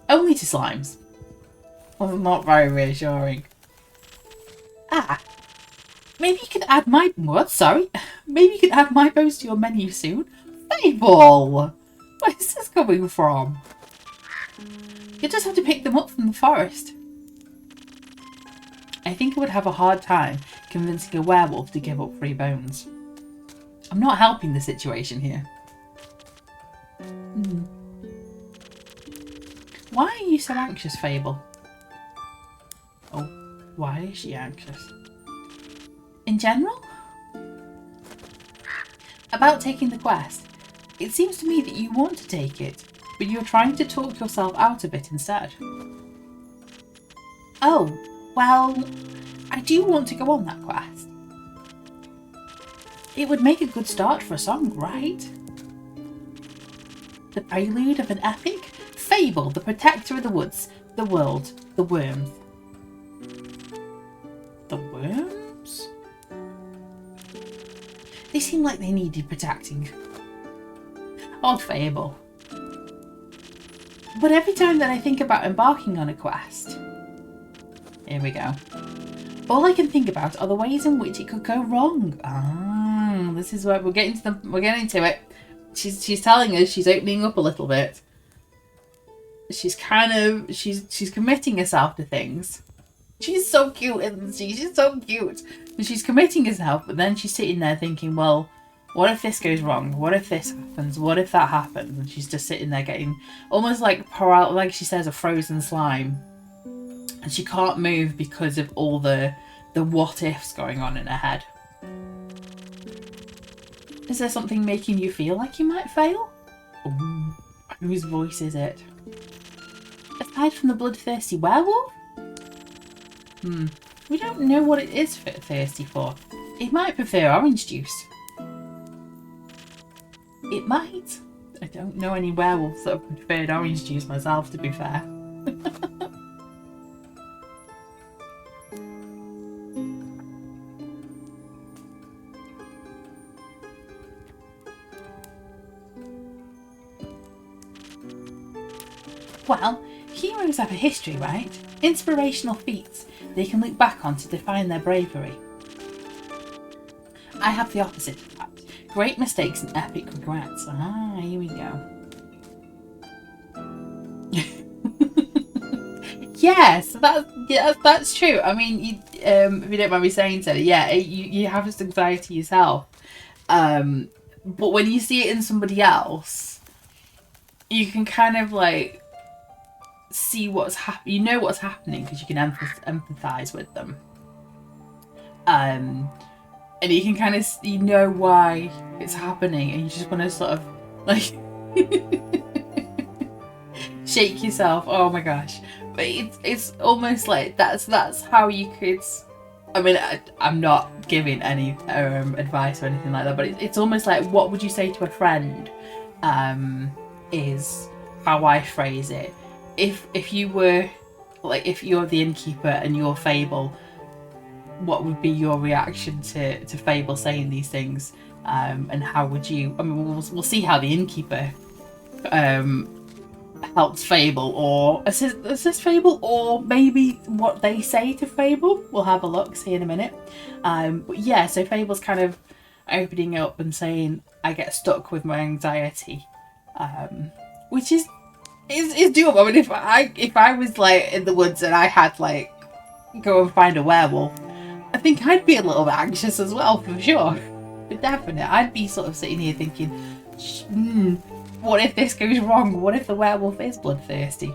A: Only to slimes. Well, not very reassuring. Ah. Maybe you could add my... What? Sorry? Maybe you could add my post to your menu soon? Fable! Where's this coming from? You just have to pick them up from the forest. I think I would have a hard time convincing a werewolf to give up 3 bones. I'm not helping the situation here. Why are you so anxious, Fable? Oh, why is she anxious? In general? About taking the quest. It seems to me that you want to take it, but you're trying to talk yourself out of it instead. Oh, well, I do want to go on that quest. It would make a good start for a song, right? The prelude of an epic? Fable, the protector of the woods, the world, the worms. The worms? They seem like they needed protecting. Oh, Fable. But every time that I think about embarking on a quest... Here we go. All I can think about are the ways in which it could go wrong. Ah, this is where we're getting to it. She's telling us, she's opening up a little bit. She's committing herself to things. She's so cute, isn't she? She's so cute. And she's committing herself, but then she's sitting there thinking, well, what if this goes wrong? What if this happens? What if that happens? And she's just sitting there getting almost like like she says, a frozen slime. And she can't move because of all the what ifs going on in her head. Is there something making you feel like you might fail? Ooh, whose voice is it? Aside from the bloodthirsty werewolf? We don't know what it is thirsty for. It might prefer orange juice. It might. I don't know any werewolves that have preferred orange juice myself, to be fair. Well, heroes have a history, right? Inspirational feats they can look back on to define their bravery. I have the opposite of that. Great mistakes and epic regrets. Ah, here we go. Yes, that's true. I mean, if you don't mind me saying so, yeah, you have this anxiety yourself. But when you see it in somebody else, you can kind of like see what's happening. You know what's happening because you can empathize with them. And you can kind of know why it's happening, and you just want to sort of like shake yourself. Oh my gosh! But it's almost like that's how you could. I mean, I'm not giving any advice or anything like that, but it's almost like, what would you say to a friend? Is how I phrase it. If you were, like, if you're the innkeeper and you're Fable, what would be your reaction to Fable saying these things? And how would you? I mean, we'll see how the innkeeper helps Fable or assist Fable, or maybe what they say to Fable. We'll have a look, see in a minute. But yeah, so Fable's kind of opening up and saying, I get stuck with my anxiety, which is doable. I mean, if I was like in the woods and I had like go and find a werewolf, I think I'd be a little bit anxious as well, for sure. But definitely, I'd be sort of sitting here thinking, what if this goes wrong? What if the werewolf is bloodthirsty?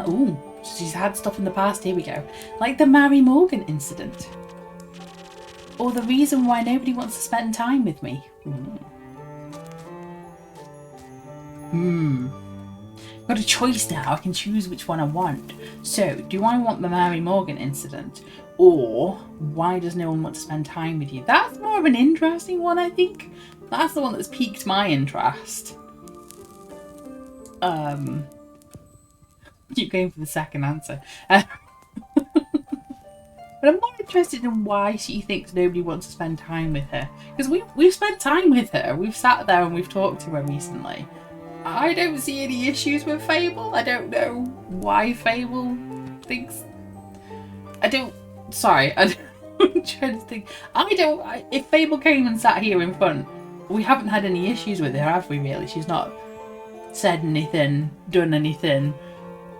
A: Ooh, she's had stuff in the past. Here we go. Like the Mary Morgan incident. Or the reason why nobody wants to spend time with me. Got a choice now. I can choose which one I want. So, do I want the Mary Morgan incident? Or, why does no one want to spend time with you? That's more of an interesting one, I think. That's the one that's piqued my interest. Keep going for the second answer. But I'm more interested in why she thinks nobody wants to spend time with her. Because we've spent time with her. We've sat there and we've talked to her recently. I don't see any issues with Fable. I don't know why Fable thinks I don't... Sorry, I'm trying to think. If Fable came and sat here in front, we haven't had any issues with her, have we, really? She's not said anything, done anything.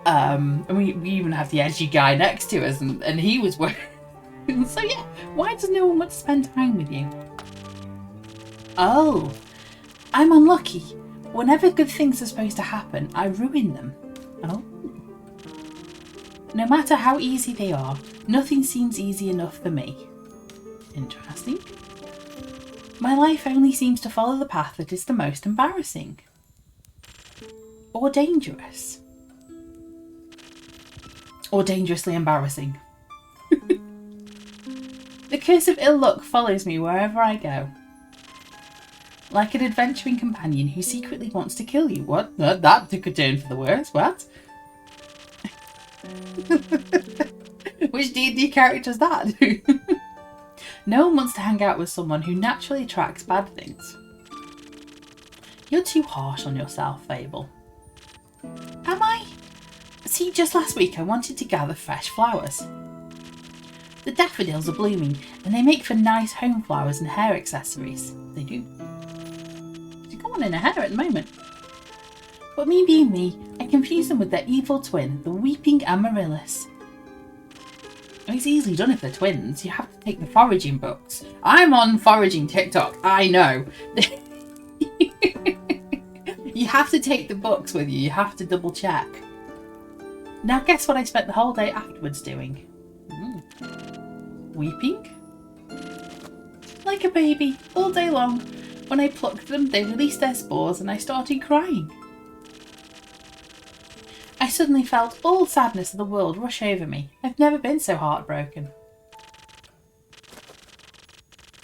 A: And we even have the edgy guy next to us, and he was working. So yeah, why does no one want to spend time with you? Oh, I'm unlucky. Whenever good things are supposed to happen, I ruin them. Oh. No matter how easy they are, nothing seems easy enough for me. Interesting. My life only seems to follow the path that is the most embarrassing. Or dangerous. Or dangerously embarrassing. The curse of ill luck follows me wherever I go. Like an adventuring companion who secretly wants to kill you. What? That took a turn for the worse. What? Which D&D character is that? No one wants to hang out with someone who naturally attracts bad things. You're too harsh on yourself, Fable. Am I? See, just last week I wanted to gather fresh flowers. The daffodils are blooming and they make for nice home flowers and hair accessories. They do. She's got one in her hair at the moment. But me being me, I confuse them with their evil twin, the weeping amaryllis. It's easily done if they're twins. You have to take the foraging books. I'm on foraging TikTok, I know. You have to take the books with you. You have to double check. Now guess what I spent the whole day afterwards doing? Weeping? Like a baby, all day long. When I plucked them, they released their spores and I started crying. I suddenly felt all sadness of the world rush over me. I've never been so heartbroken.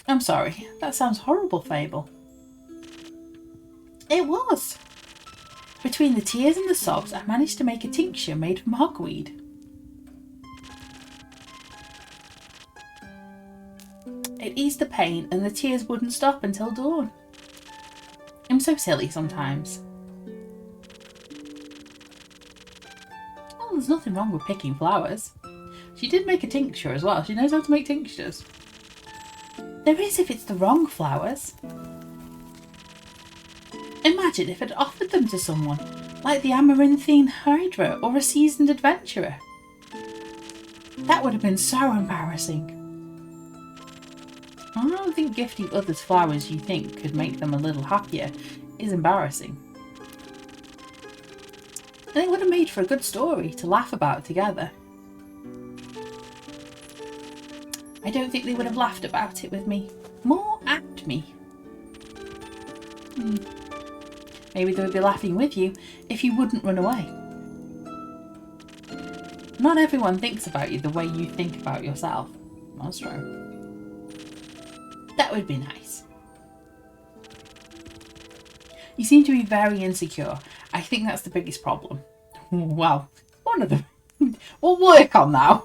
A: I'm sorry, that sounds horrible, Fable. It was. Between the tears and the sobs, I managed to make a tincture made from hogweed. It eased the pain and the tears wouldn't stop until dawn. I'm so silly sometimes. Well, there's nothing wrong with picking flowers. She did make a tincture as well. She knows how to make tinctures. There is if it's the wrong flowers. Imagine if I'd offered them to someone, like the amaranthine hydra or a seasoned adventurer. That would have been so embarrassing. I don't think gifting others flowers you think could make them a little happier is embarrassing. And it would have made for a good story to laugh about together. I don't think they would have laughed about it with me. More at me. Maybe they would be laughing with you if you wouldn't run away. Not everyone thinks about you the way you think about yourself. That's true. That would be nice. You seem to be very insecure. I think that's the biggest problem. Well, one of them. We'll work on now.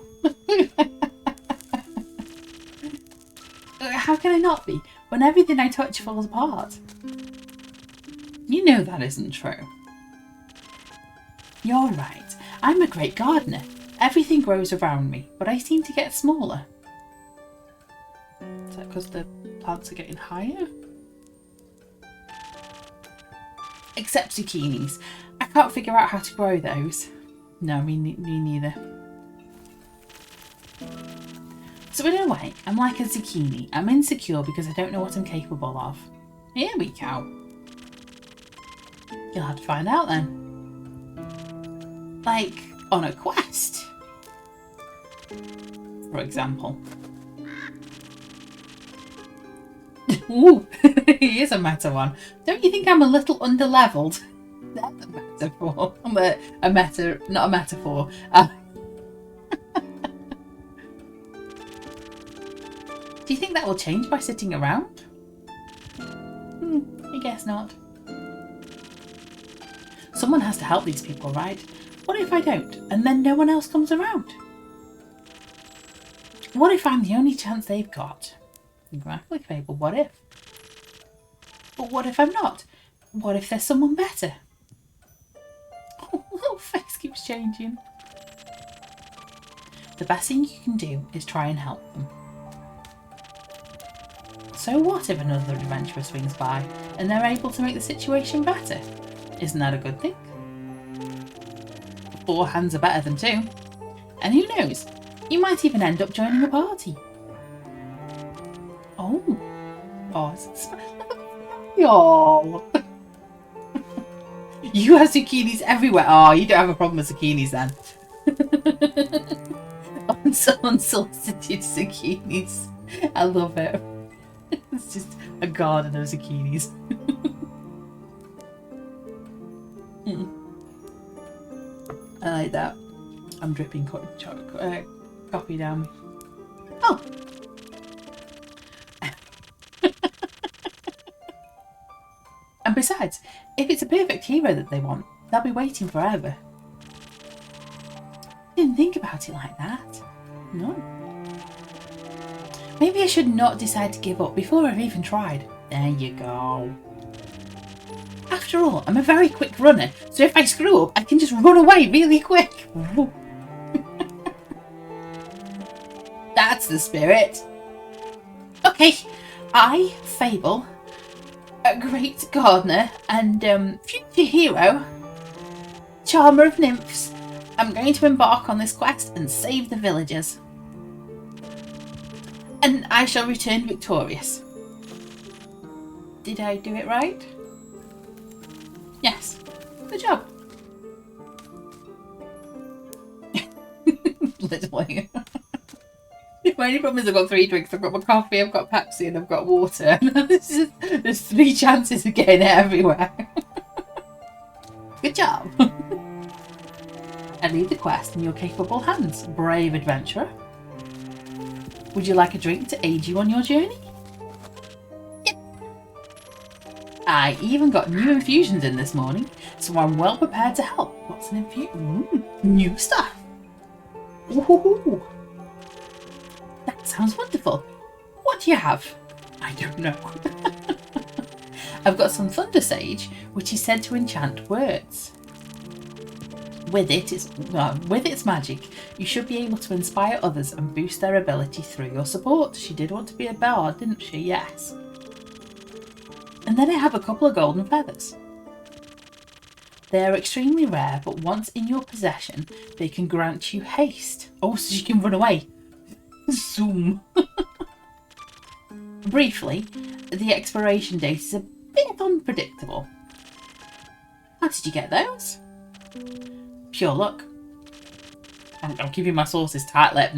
A: How can I not be when everything I touch falls apart? You know that isn't true. You're right. I'm a great gardener. Everything grows around me, but I seem to get smaller. Is that because the plants are getting higher? Except zucchinis. I can't figure out how to grow those. No, me neither. So in a way, I'm like a zucchini. I'm insecure because I don't know what I'm capable of. Here we go. You'll have to find out then. Like, on a quest. For example. Ooh, he is a meta one. Don't you think I'm a little underleveled? That's a metaphor. Not a metaphor. Do you think that will change by sitting around? I guess not. Someone has to help these people, right? What if I don't, and then no one else comes around? What if I'm the only chance they've got? Exactly, Fable, what if? But what if I'm not? What if there's someone better? Oh, little face keeps changing. the best thing you can do is try and help them. So what if another adventurer swings by and they're able to make the situation better? Isn't that a good thing? 4 hands are better than 2. And who knows, you might even end up joining a party. Oh. Oh, oh. You have zucchinis everywhere. Oh, you don't have a problem with zucchinis then. Unsolicited zucchinis. I love it. It's just a garden of zucchinis. I like that. I'm dripping coffee down me. Oh! And besides, if it's a perfect hero that they want, they'll be waiting forever. I didn't think about it like that. No. Maybe I should not decide to give up before I've even tried. There you go. After all, I'm a very quick runner, so if I screw up, I can just run away really quick. That's the spirit. Okay, I, Fable, a great gardener and future hero, charmer of nymphs, I'm going to embark on this quest and save the villagers. And I shall return victorious. Did I do it right? Yes. Good job. Literally. My only problem is I've got 3 drinks. I've got my coffee, I've got Pepsi, and I've got water. There's 3 chances of getting it everywhere. Good job. I leave the quest in your capable hands, brave adventurer. Would you like a drink to aid you on your journey? Yep. I even got new infusions in this morning, so I'm well prepared to help. What's an infusion? New stuff. Ooh. That sounds wonderful. What do you have? I don't know. I've got some Thunder Sage, which is said to enchant words. With its magic, you should be able to inspire others and boost their ability through your support. She did want to be a bard, didn't she? Yes. And then I have a couple of golden feathers. They are extremely rare, but once in your possession, they can grant you haste. Oh, so you can run away. Zoom. Briefly, the expiration date is a bit unpredictable. How did you get those? Pure luck. I'm keeping my sources tight-lipped.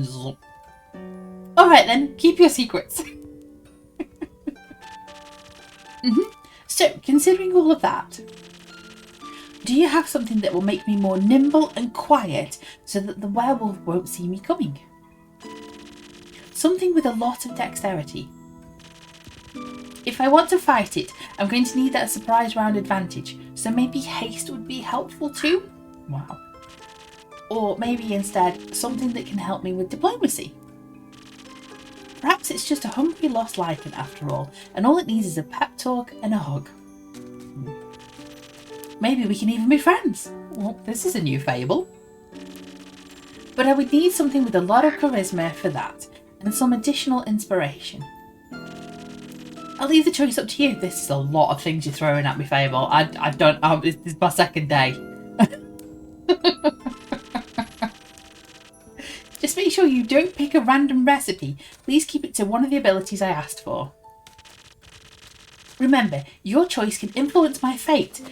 A: Alright then, keep your secrets. So, considering all of that, do you have something that will make me more nimble and quiet so that the werewolf won't see me coming? Something with a lot of dexterity. If I want to fight it, I'm going to need that surprise round advantage, so maybe haste would be helpful too? Wow. Or maybe instead something that can help me with diplomacy. Perhaps it's just a hungry lost lichen after all, and all it needs is a pep talk and a hug. Maybe we can even be friends. Well, this is a new fable. But I would need something with a lot of charisma for that, and some additional inspiration. I'll leave the choice up to you. This is a lot of things you're throwing at me, Fable. I don't. This is my second day. Just make sure you don't pick a random recipe. Please keep it to one of the abilities I asked for. Remember, your choice can influence my fate.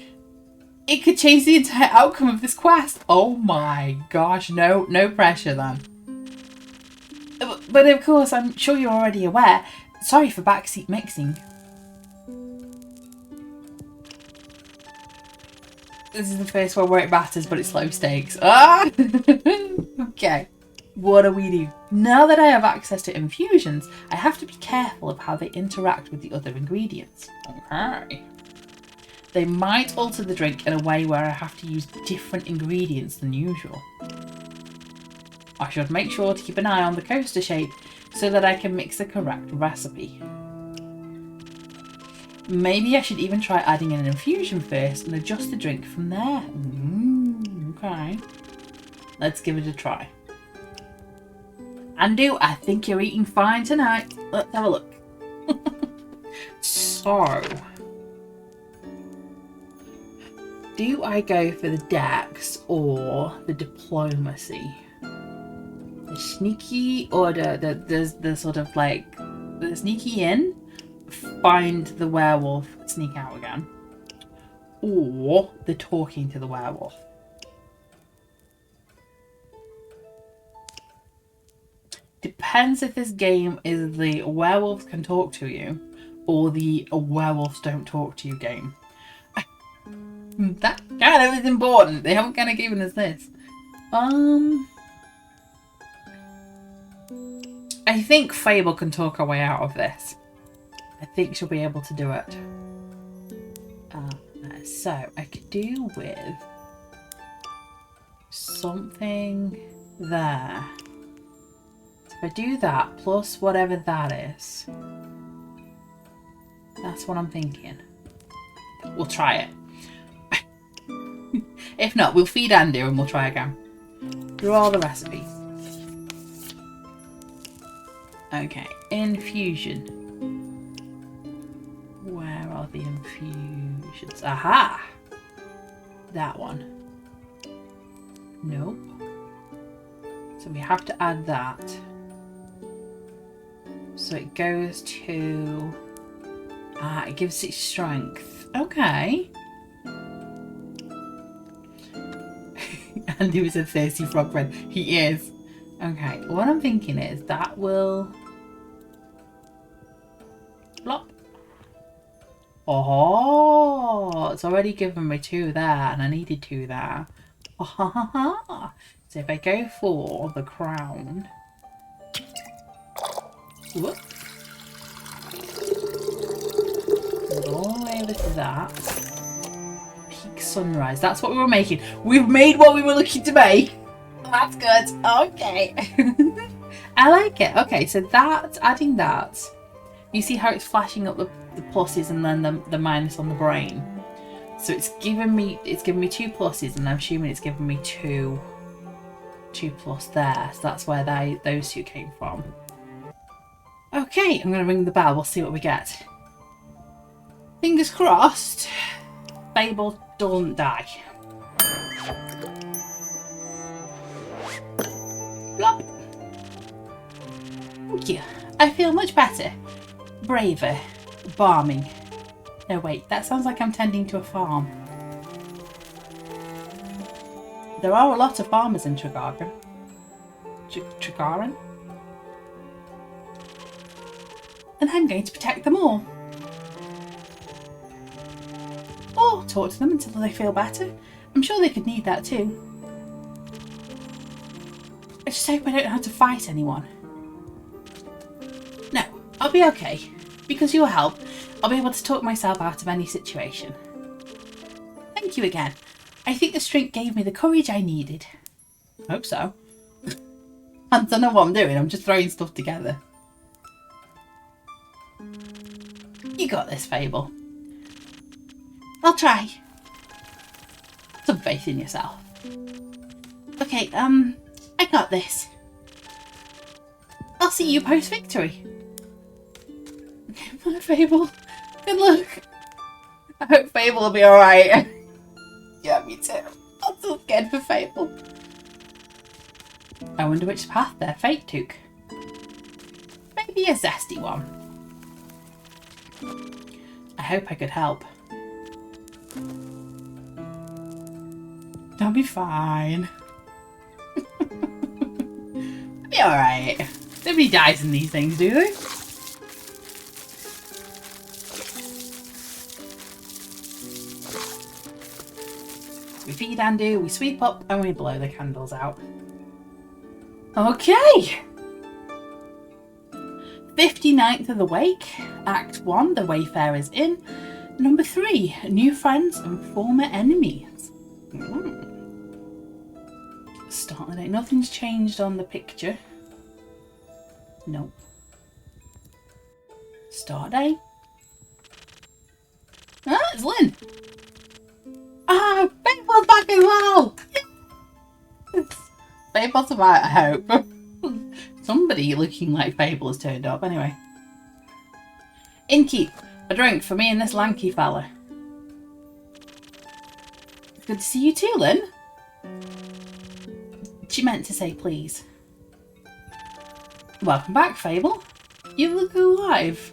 A: It could change the entire outcome of this quest. Oh my gosh, no pressure then. But of course, I'm sure you're already aware. Sorry for backseat mixing. This is the first one where it matters, but it's low stakes. Ah! Okay. What do we do? Now that I have access to infusions, I have to be careful of how they interact with the other ingredients. Okay. They might alter the drink in a way where I have to use different ingredients than usual. I should make sure to keep an eye on the coaster shape so that I can mix the correct recipe. Maybe I should even try adding in an infusion first and adjust the drink from there. Okay. Let's give it a try. Andu, I think you're eating fine tonight. Let's have a look. So, do I go for the dex or the diplomacy? The sneaky or the sort of like the sneaky in, find the werewolf, sneak out again, or the talking to the werewolf. Depends if this game is the werewolves can talk to you or the werewolves don't talk to you game. That kind of is important. They haven't kind of given us this. I think Fable can talk her way out of this. I think she'll be able to do it. So I could do with something there. So if I do that plus whatever that is, that's what I'm thinking. We'll try it. If not, we'll feed Andy and we'll try again. Through all the recipes. Okay, infusion. Where are the infusions? Aha! That one. Nope. So we have to add that. So it goes to... it gives it strength. Okay. Andy was a thirsty frog friend. He is. Okay, what I'm thinking is that will... Flop. Oh, it's already given me 2 there, and I needed 2 there. So if I go for the crown... Whoop. Go all the way over to that. Peak sunrise. That's what we were making. We've made what we were looking to make. That's good. Okay. I like it. Okay, so that's adding that. You see how it's flashing up the pluses and then the minus on the brain. So it's given me 2 pluses, and I'm assuming it's given me 2 plus there. So that's where those 2 came from. Okay, I'm going to ring the bell. We'll see what we get. Fingers crossed, Fable doesn't die. Plop. Thank you. I feel much better. Braver. Balming. No, wait, that sounds like I'm tending to a farm. There are a lot of farmers in Tregargan. Tregarran? And I'm going to protect them all. Or talk to them until they feel better. I'm sure they could need that too. I just hope I don't have to fight anyone. No, I'll be okay. Because of your help, I'll be able to talk myself out of any situation. Thank you again. I think the strength gave me the courage I needed. Hope so. I don't know what I'm doing, I'm just throwing stuff together. You got this, Fable. I'll try. Some faith in yourself. Okay, I got this. I'll see you post-victory. Bye, Fable. Good luck. I hope Fable will be alright. Yeah, me too. I'm so scared for Fable. I wonder which path their fate took. Maybe a zesty one. I hope I could help. I'll be fine. I'll be alright. Nobody dies in these things, do they? We feed Andu, we sweep up, and we blow the candles out. Okay! 59th of the Wake, Act 1, The Wayfarer's Inn. Number 3, New Friends and Former Enemies. Start the day. Nothing's changed on the picture. Nope. Start day. Ah, it's Lynn! Ah, Fable's back as well! Yes! Fable's about, I hope. It's Somebody looking like Fable has turned up, anyway. Innkeep, a drink for me and this lanky fella. Good to see you too, Lynn. She meant to say please. Welcome back, Fable. You look alive.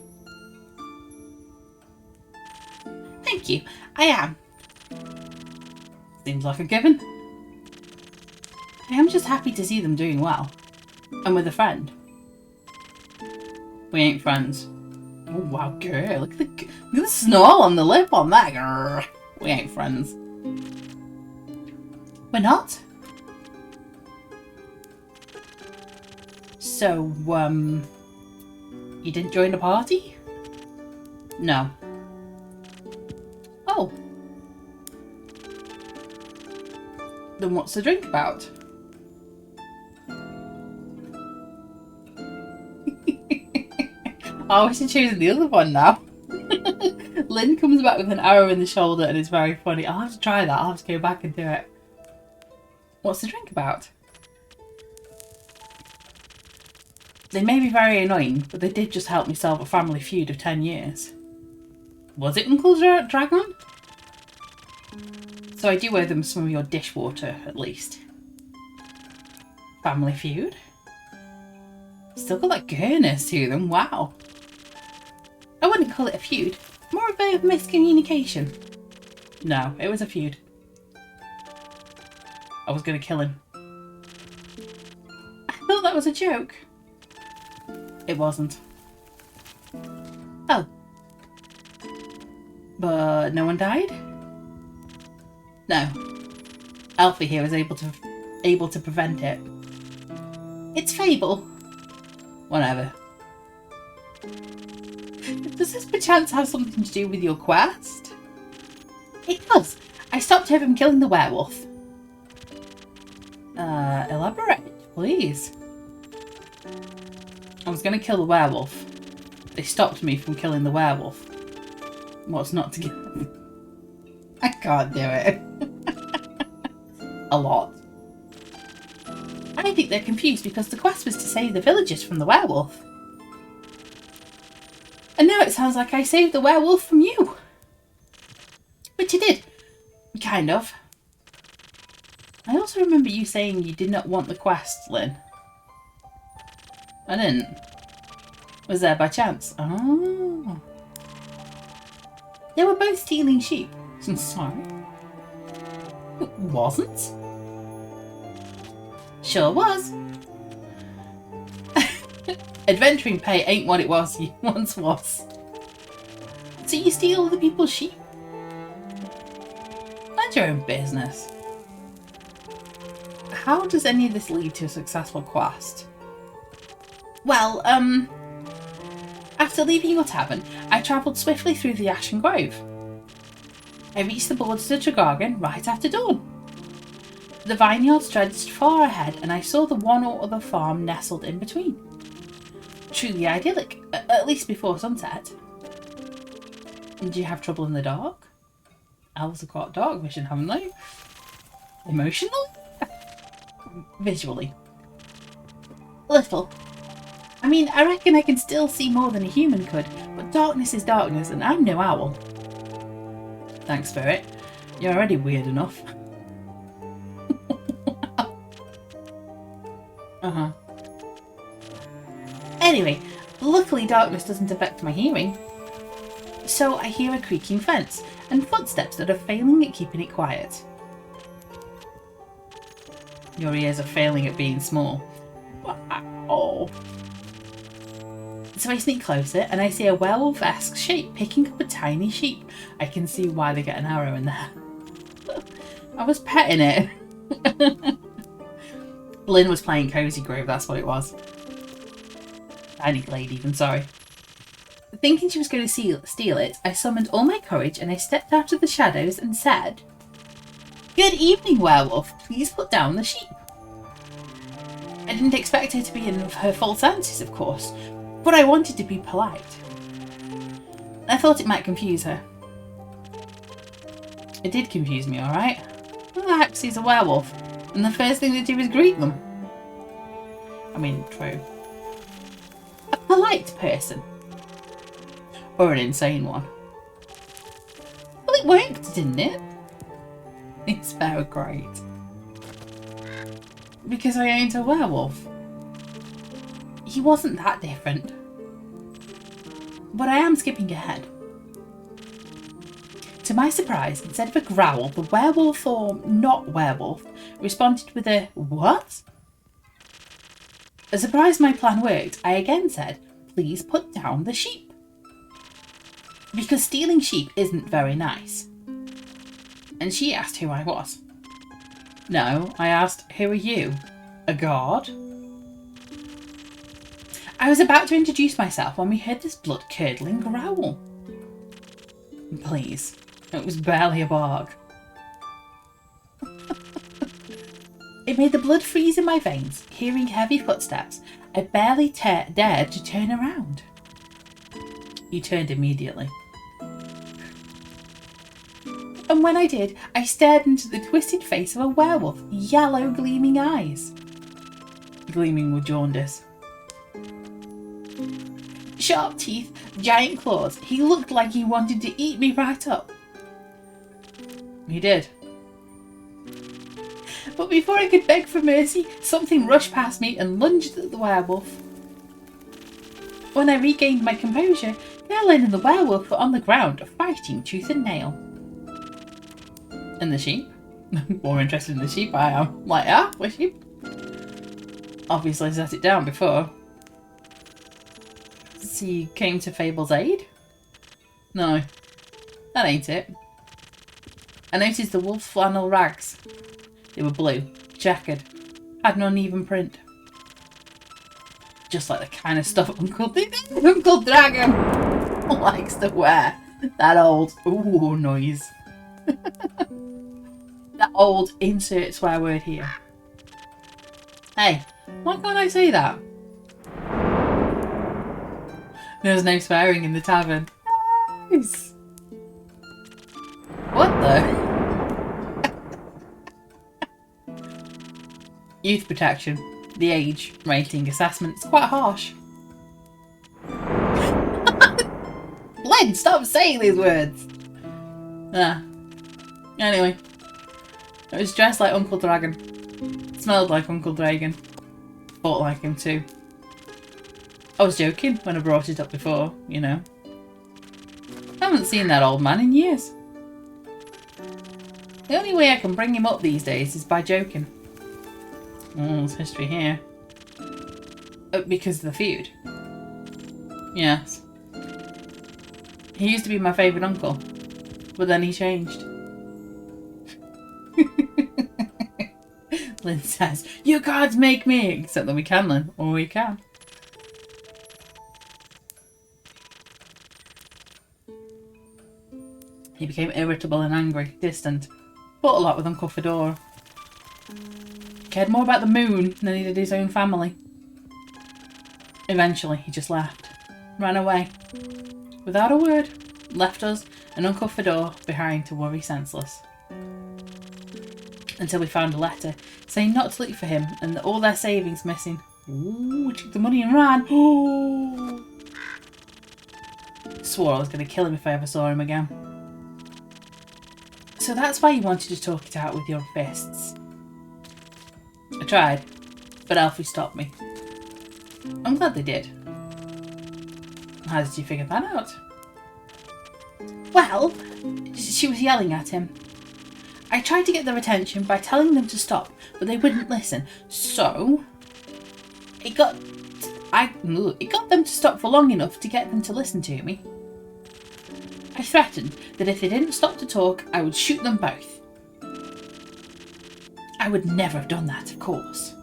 A: Thank you, I am. Seems like a given. I am just happy to see them doing well. And with a friend. We ain't friends. Oh wow, girl, look at the snarl on the lip on that. Grr. We ain't friends. We're not? So, you didn't join the party? No. Oh. Then what's the drink about? Oh, I should choose the other one now. Lynn comes back with an arrow in the shoulder and it's very funny. I'll have to try that. I'll have to go back and do it. What's the drink about? They may be very annoying, but they did just help me solve a family feud of 10 years. Was it Uncle Dragon? So I do owe them some of your dishwater, at least. Family feud? Still got that girness to them, wow. I wouldn't call it a feud, more of a miscommunication. No, it was a feud. I was going to kill him. I thought that was a joke. It wasn't. Oh. But no one died? No. Alfie here was able to prevent it. It's Fable. Whatever. Does this perchance have something to do with your quest? It does. I stopped her from killing the werewolf. Elaborate, please. I was going to kill the werewolf. They stopped me from killing the werewolf. What's not to kill? I can't do it. A lot. I think they're confused because the quest was to save the villagers from the werewolf. And now it sounds like I saved the werewolf from you. Which you did. Kind of. I also remember you saying you did not want the quest, Lynn. I didn't. Was there by chance? Oh. They were both stealing sheep. I'm sorry. It wasn't? Sure was. Adventuring pay ain't what it was once was. So you steal other people's sheep? Mind your own business. How does any of this lead to a successful quest? Well, after leaving your tavern, I travelled swiftly through the Ashen Grove. I reached the borders of Tregargan right after dawn. The vineyard stretched far ahead, and I saw the one or other farm nestled in between. Truly idyllic, at least before sunset. Do you have trouble in the dark? Elves have got dark vision, haven't they? Emotionally? Visually. Little. I mean, I reckon I can still see more than a human could, but darkness is darkness, and I'm no owl. Thanks, Spirit. You're already weird enough. Uh-huh. Anyway, luckily darkness doesn't affect my hearing. So I hear a creaking fence, and footsteps that are failing at keeping it quiet. Your ears are failing at being small. Wow. So I sneak closer and I see a werewolf-esque shape picking up a tiny sheep. I can see why they get an arrow in there. I was petting it. Lynn was playing Cozy Grove, that's what it was. Tiny Glade even, sorry. Thinking she was going to steal it, I summoned all my courage and I stepped out of the shadows and said, "Good evening, werewolf. Please put down the sheep." I didn't expect her to be in her full senses, of course, but I wanted to be polite. I thought it might confuse her. It did confuse me, alright? Who the heck's a werewolf? And the first thing they do is greet them. I mean, true. polite person. Or an insane one. Well, it worked, didn't it? It's very great. Because I ain't a werewolf. He wasn't that different. But I am skipping ahead. To my surprise, instead of a growl, the werewolf or not werewolf responded with a what? Surprised my plan worked, I again said, please put down the sheep. Because stealing sheep isn't very nice. And she asked who I was. No, I asked, who are you? A god? I was about to introduce myself when we heard this blood-curdling growl. Please, it was barely a bark. It made the blood freeze in my veins. Hearing heavy footsteps, I barely dared to turn around. He turned immediately. And when I did, I stared into the twisted face of a werewolf, yellow gleaming eyes. Gleaming with jaundice. Sharp teeth, giant claws. He looked like he wanted to eat me right up. He did. But before I could beg for mercy, something rushed past me and lunged at the werewolf. When I regained my composure, Helen and the werewolf were on the ground, fighting tooth and nail. And the sheep? More interested in the sheep I am. Like, what sheep? Obviously set it down before. So you came to Fable's aid? No, that ain't it. I noticed the wolf flannel rags. They were blue, checkered, had an uneven print. Just like the kind of stuff Uncle Dragon likes to wear. That old ooh noise. That old insert swear word here. Hey, why can't I say that? There's no swearing in the tavern. Nice. What the? Youth protection. The age rating assessment is quite harsh. Len, stop saying these words. Anyway. I was dressed like Uncle Dragon. Smelled like Uncle Dragon. Fought like him too. I was joking when I brought it up before, you know. I haven't seen that old man in years. The only way I can bring him up these days is by joking. There's history here. Because of the feud. Yes. He used to be my favourite uncle. But then he changed. Lynn says, you can't make me! Except that we can, Lynn. Or we can. He became irritable and angry, distant. Fought a lot with Uncle Fedora. Cared more about the moon than he did his own family. Eventually, he just left. Ran away. Without a word. Left us and Uncle Fedora behind to worry senseless. Until we found a letter saying not to look for him and that all their savings missing. Ooh, took the money and ran. Ooh. Swore I was going to kill him if I ever saw him again. So that's why you wanted to talk it out with your fists. I tried, but Alfie stopped me. I'm glad they did. How did you figure that out? Well, she was yelling at him. I tried to get their attention by telling them to stop, but they wouldn't listen. So, it got them to stop for long enough to get them to listen to me. I threatened that if they didn't stop to talk, I would shoot them both. I would never have done that, of course.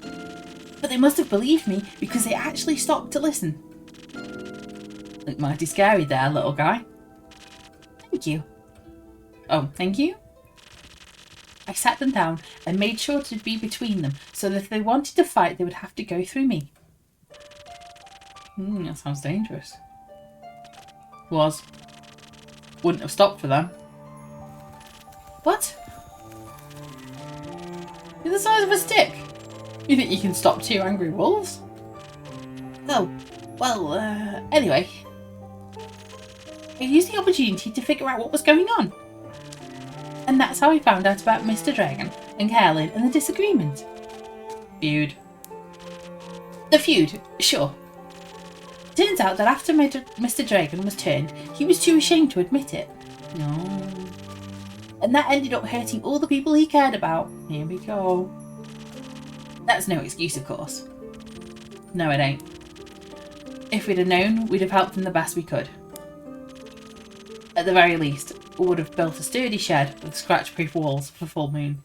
A: But they must have believed me because they actually stopped to listen. Looked mighty scary there, little guy. Thank you. Oh, thank you? I sat them down and made sure to be between them so that if they wanted to fight, they would have to go through me. That sounds dangerous. Was. Wouldn't have stopped for them. What? You're the size of a stick. You think you can stop two angry wolves? Oh, Well, anyway, I used the opportunity to figure out what was going on. And that's how I found out about Mr. Dragon and Carolyn and the disagreement. Feud. The feud, sure. Turns out that after Mr. Dragon was turned, he was too ashamed to admit it. No. And that ended up hurting all the people he cared about. Here we go. That's no excuse, of course. No, it ain't. If we'd have known, we'd have helped him the best we could. At the very least, we would have built a sturdy shed with scratch-proof walls for full moon.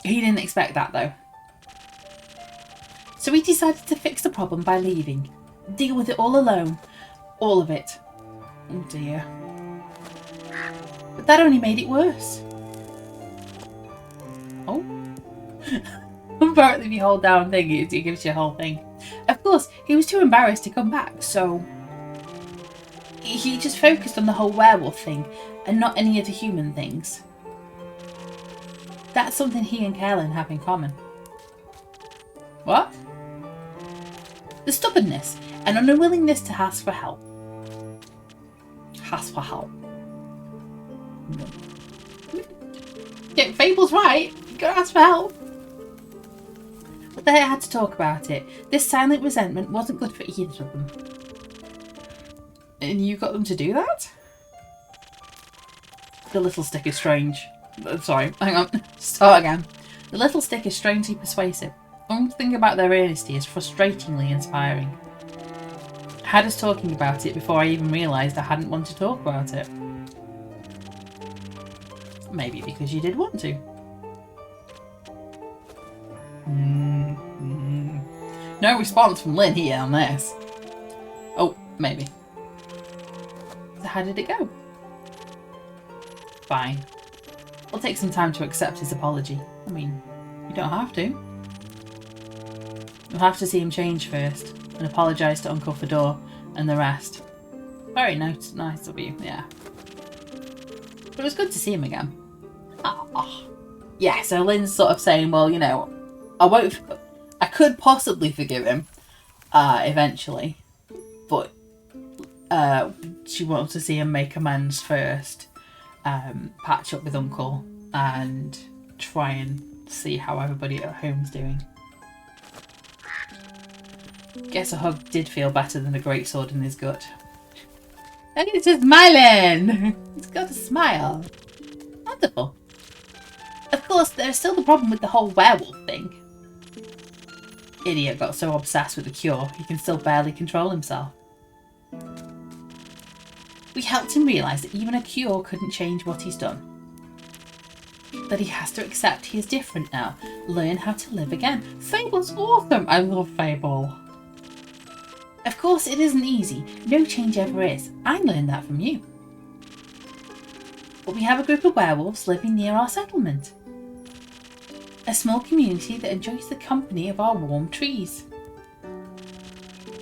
A: He didn't expect that, though. So we decided to fix the problem by leaving. Deal with it all alone. All of it. Oh dear. But that only made it worse. Oh. Apparently if you hold down thing, it gives you a whole thing. Of course, he was too embarrassed to come back, so he just focused on the whole werewolf thing and not any of the human things. That's something he and Carolyn have in common. What? The stubbornness and unwillingness to ask for help. Ask for help. Yeah, Fable's right. You gotta ask for help. But they had to talk about it. This silent resentment wasn't good for either of them. And you got them to do that? The little stick is strange. Sorry, hang on. Start again. The little stick is strangely persuasive. One thing about their earnesty is frustratingly inspiring. I had us talking about it before I even realised I hadn't wanted to talk about it. Maybe because you did want to. No response from Lynn here on this. Oh, maybe. So how did it go? Fine. It'll take some time to accept his apology. I mean, you don't have to. You'll have to see him change first and apologise to Uncle Fedor and the rest. Very nice of you, yeah. But it was good to see him again. Oh. Yeah, so Lynn's sort of saying, well, you know, I could possibly forgive him eventually, but she wants to see him make amends first, patch up with Uncle and try and see how everybody at home's doing. Guess a hug did feel better than a greatsword in his gut. And he's just smiling! He's got a smile. Wonderful. Of course, there's still the problem with the whole werewolf thing. Idiot got so obsessed with the cure, he can still barely control himself. We helped him realise that even a cure couldn't change what he's done. That he has to accept he is different now, learn how to live again. Fable's awesome! I love Fable. Of course, it isn't easy. No change ever is. I learned that from you. But we have a group of werewolves living near our settlement. A small community that enjoys the company of our warm trees.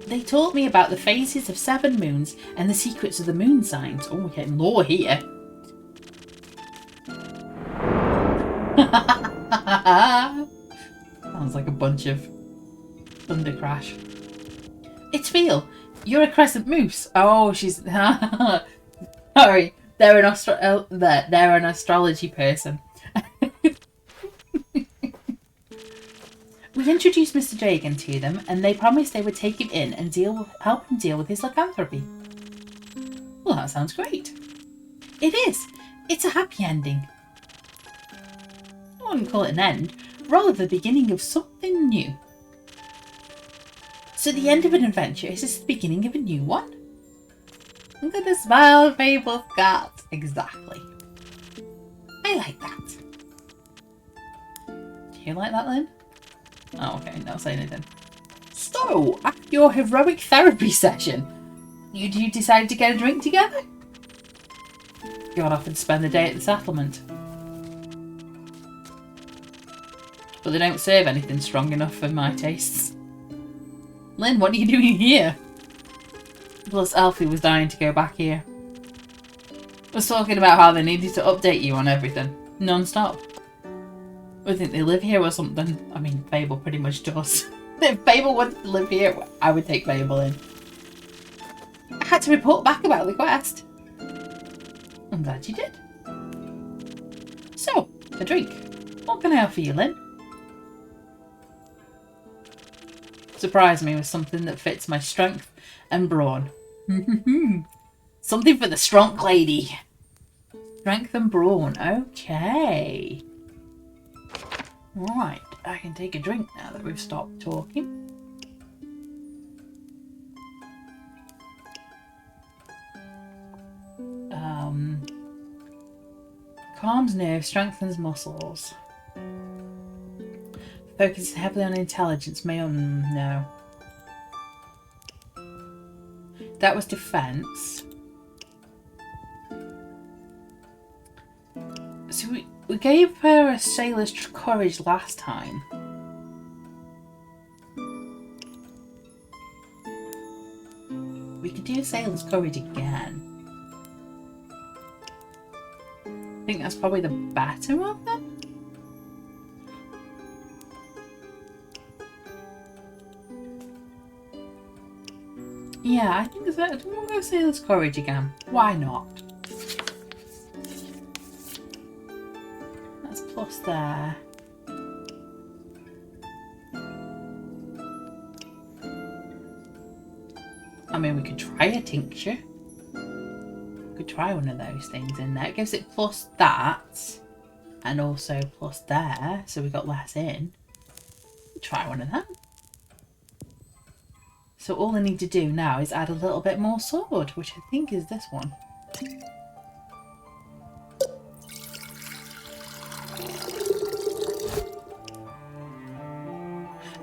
A: They taught me about the phases of 7 moons and the secrets of the moon signs. Oh, we're getting lore here. Sounds like a bunch of thunder crash. It's real. You're a crescent moose. Oh, she's... Sorry. They're an astrology person. We introduced Mr. Dragon to them, and they promised they would take him in and help him deal with his lycanthropy. Well, that sounds great. It is. It's a happy ending. I wouldn't call it an end, rather the beginning of something new. So the end of an adventure is just the beginning of a new one? Look at the smile Fable's got. Exactly. I like that. Do you like that, Lynn? Oh, okay, not say anything. So, after your heroic therapy session, you decided to get a drink together? Gone off and spend the day at the settlement. But they don't serve anything strong enough for my tastes. Lynn, what are you doing here? Plus, Alfie was dying to go back here. Was talking about how they needed to update you on everything, non-stop. I think they live here or something. I mean, Fable pretty much does. If Babel wanted to live here, I would take Babel in. I had to report back about the quest. I'm glad you did. So, a drink. What can I offer you, Lynn? Surprise me with something that fits my strength and brawn. Something for the strong lady. Strength and brawn. Okay. Right, I can take a drink now that we've stopped talking. Calms nerves, strengthens muscles. Focuses heavily on intelligence. No. That was defense. So we gave her a sailor's courage last time. We could do a sailor's courage again. I think that's probably the better of them. Yeah, I think so. I want to go sailor's courage again. Why not? That's plus there. I mean, we could try a tincture. Could try one of those things in there. It gives it plus that and also plus there, so we got less in. Try one of them. So all I need to do now is add a little bit more sword, which I think is this one.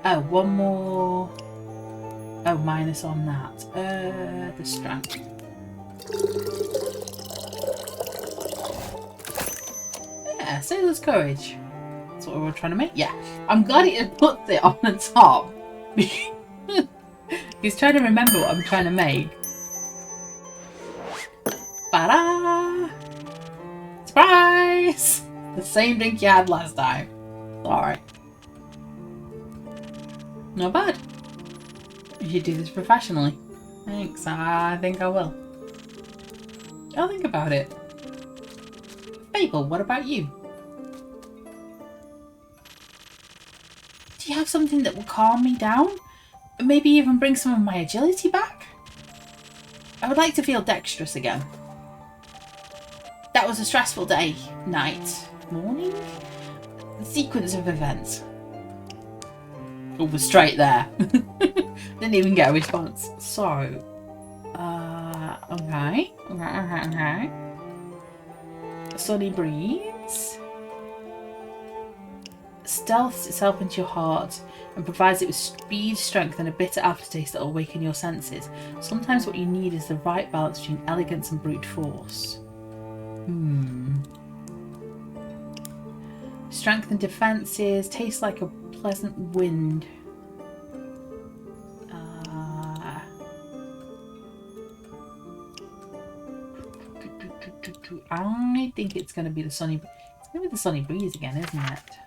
A: Oh, one more. Oh, minus on that. The strength. Yeah, sailor's courage. That's what we were trying to make. Yeah, I'm glad it puts it on the top. He's trying to remember what I'm trying to make. Ta-da! Surprise! The same drink you had last time. Sorry. Not bad. You should do this professionally. Thanks, I think I will. I'll think about it. Fable, what about you? Do you have something that will calm me down? Maybe even bring some of my agility back? I would like to feel dexterous again. That was a stressful day, night, morning? The sequence of events. It was straight there. Didn't even get a response. So, okay. Sunny breeze. Stealths itself into your heart and provides it with speed, strength and a bitter aftertaste that will awaken your senses. Sometimes what you need is the right balance between elegance and brute force. Strength and defences. Tastes like a pleasant wind. I think it's going to be the sunny... It's going to be the sunny breeze again, isn't it?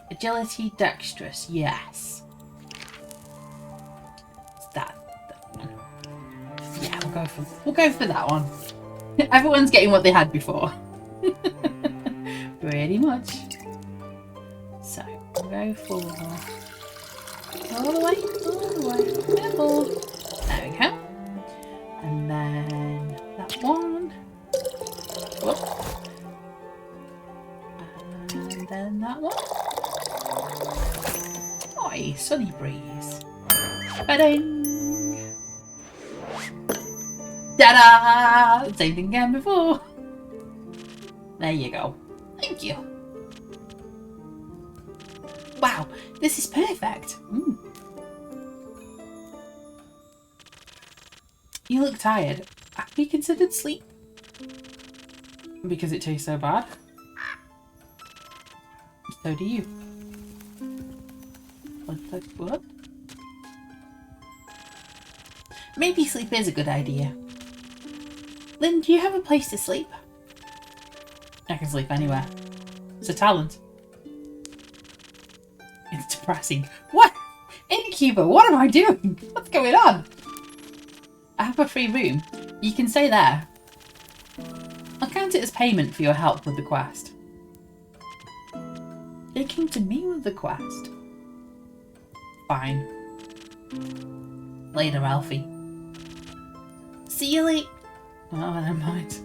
A: Agility, dexterous, yes. It's that one. Yeah, we'll go for that one. Everyone's getting what they had before. Pretty much. So, we'll go for all the way. Careful. There we go. And then that one. Whoop. And then that one. Oi, sunny breeze. Ba-ding! Ta-da! Same thing again before. There you go. Thank you. Wow, this is perfect. You look tired. Have you considered sleep? Because it tastes so bad. So do you. What? Maybe sleep is a good idea. Lynn, do you have a place to sleep? I can sleep anywhere. It's a talent. It's depressing. What? In innkeeper, what am I doing? What's going on? I have a free room. You can stay there. I'll count it as payment for your help with the quest. You came to me with the quest. Fine. Later, Alfie. See you later. Oh, never mind.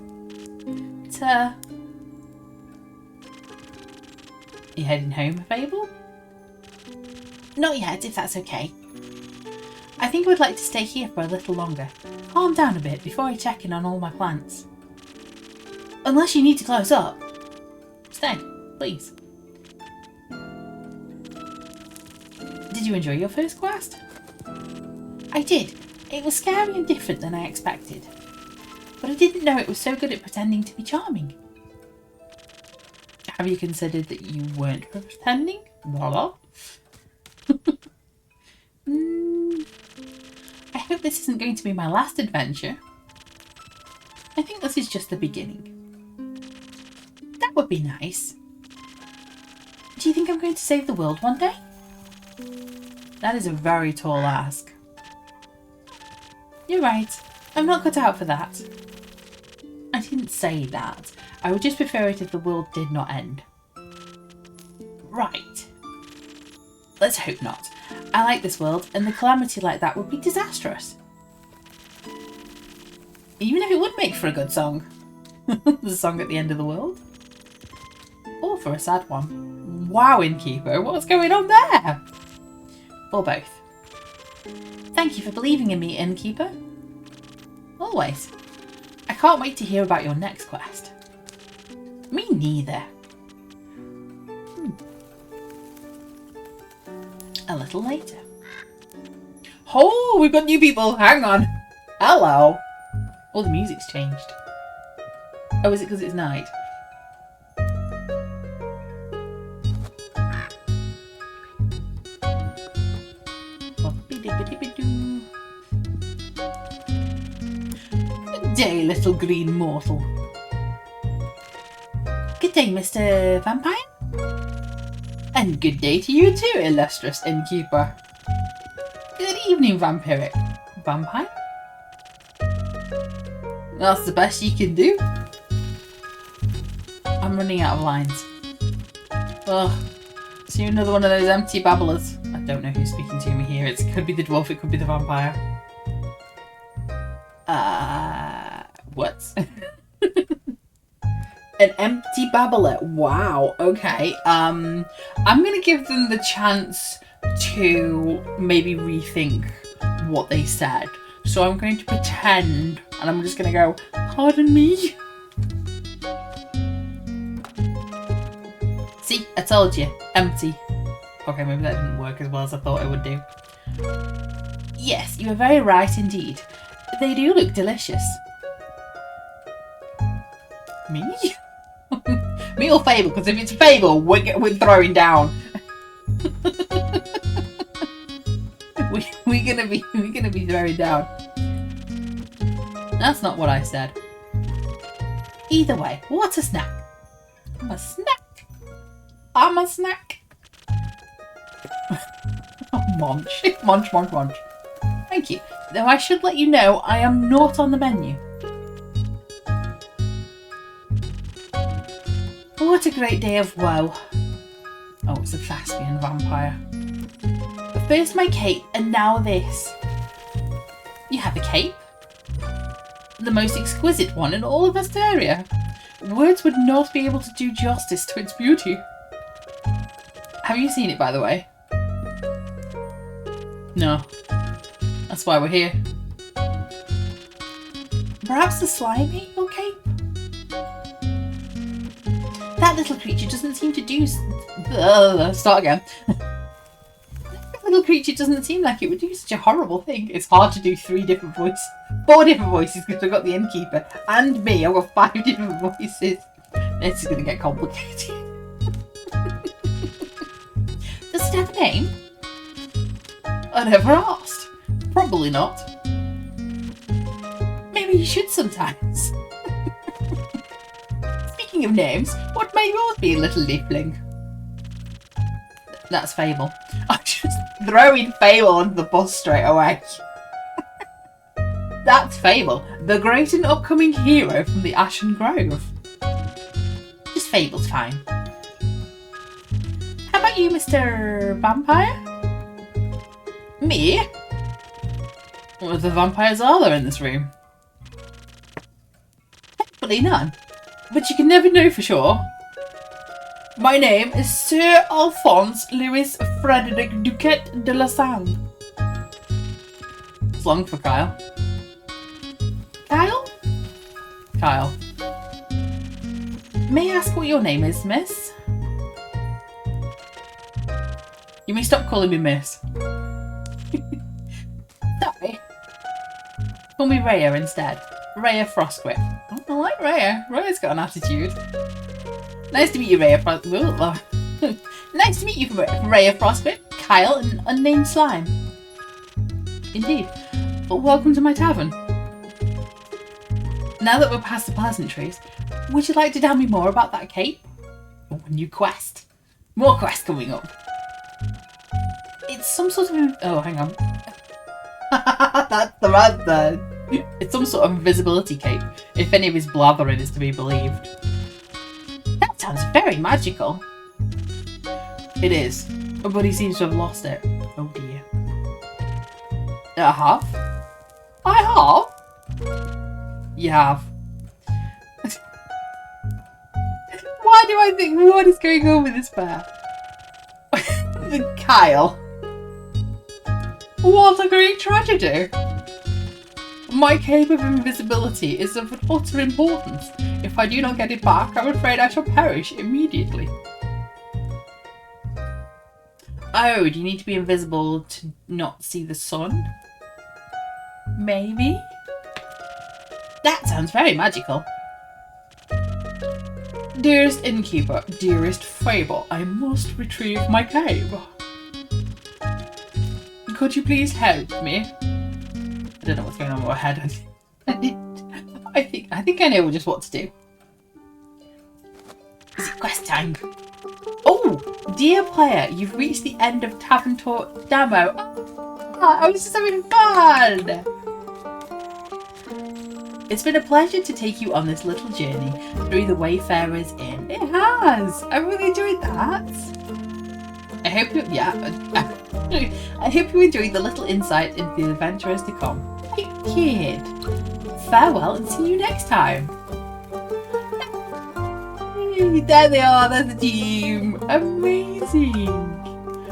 A: You heading home, Fable? Not yet, if that's okay. I think I would like to stay here for a little longer. Calm down a bit before I check in on all my plants. Unless you need to close up. Stay, please. Did you enjoy your first quest? I did. It was scary and different than I expected. But I didn't know it was so good at pretending to be charming. Have you considered that you weren't pretending? Voila. I hope this isn't going to be my last adventure. I think this is just the beginning. That would be nice. Do you think I'm going to save the world one day? That is a very tall ask. You're right. I'm not cut out for that. I didn't say that. I would just prefer it if the world did not end. Right. Let's hope not. I like this world, and the calamity like that would be disastrous. Even if it would make for a good song. The song at the end of the world. Or for a sad one. Wow, Innkeeper, what's going on there? Or both. Thank you for believing in me, Innkeeper. Always. I can't wait to hear about your next quest. Me neither. A little later. Oh, we've got new people. Hang on. Hello. Oh, the music's changed. Oh, is it because it's night? Good day, little green mortal. Good day, Mr. Vampire. And good day to you too, illustrious innkeeper. Good evening, vampiric. Vampire? That's the best you can do. I'm running out of lines. Ugh. See another one of those empty babblers. I don't know who's speaking to me here. It could be the dwarf, it could be the vampire. What? An empty babbler. Wow. Okay. I'm gonna give them the chance to maybe rethink what they said. So I'm going to pretend, and I'm just gonna go, pardon me. See, I told you, empty. Okay, maybe that didn't work as well as I thought it would do. Yes, you are very right indeed. They do look delicious. Me? Me or Fable? Because if it's Fable, we're throwing down. we're gonna be throwing down. That's not what I said. Either way, what a snack! I'm a snack. I'm a snack. Munch, munch, munch, munch. Thank you. Though I should let you know, I am not on the menu. What a great day of woe. Oh, it's a thespian vampire. But first my cape, and now this. You have a cape? The most exquisite one in all of Asteria. Words would not be able to do justice to its beauty. Have you seen it, by the way? No. That's why we're here. Perhaps the slimy, okay? That little creature doesn't seem to do... start again. That little creature doesn't seem like it would do such a horrible thing. It's hard to do 4 different voices because I've got the innkeeper. And me, I've got 5 different voices. This is going to get complicated. Does it have a name? I never asked. Probably not. Maybe you should sometimes. Speaking of names, what may yours be, little leafling? That's Fable. throwing Fable onto the bus straight away. That's Fable, the great and upcoming hero from the Ashen Grove. Just Fable's fine. How about you, Mr. Vampire? Me? What other vampires are there in this room? Probably none. But you can never know for sure. My name is Sir Alphonse Louis Frederic Duquette de la Salle. It's long for Kyle. Kyle? Kyle. May I ask what your name is, miss? You may stop calling me miss. Sorry. Call me Rhea instead. Rhea Frostgrip. Oh, I like Rhea. Rhea's got an attitude. Nice to meet you, Rhea Frostgrip. Nice to meet you, Rhea Frostgrip, Kyle, and unnamed slime. Indeed. But welcome to my tavern. Now that we're past the pleasantries, would you like to tell me more about that cape? Oh, a new quest. More quests coming up. It's some sort of... Oh, hang on. That's the right there. It's some sort of invisibility cape, if any of his blathering is to be believed. That sounds very magical. It is, but he seems to have lost it. Oh dear. I have? I have? You have. Why do I think what is going on with this bear? Kyle. What a great tragedy! My cape of invisibility is of utter importance. If I do not get it back, I'm afraid I shall perish immediately. Oh, do you need to be invisible to not see the sun? Maybe? That sounds very magical. Dearest innkeeper, dearest Fable, I must retrieve my cape. Could you please help me? I don't know what's going on with my head. I think I know just what to do. Is it quest time? Oh, dear player, you've reached the end of Tavern Talk demo. I was just having fun. It's been a pleasure to take you on this little journey through the Wayfarer's Inn. It has. I really enjoyed that. I hope you, I hope you enjoyed the little insight into the adventurers to come. Hey kid, farewell and see you next time. Hey, there they are, there's the team. Amazing.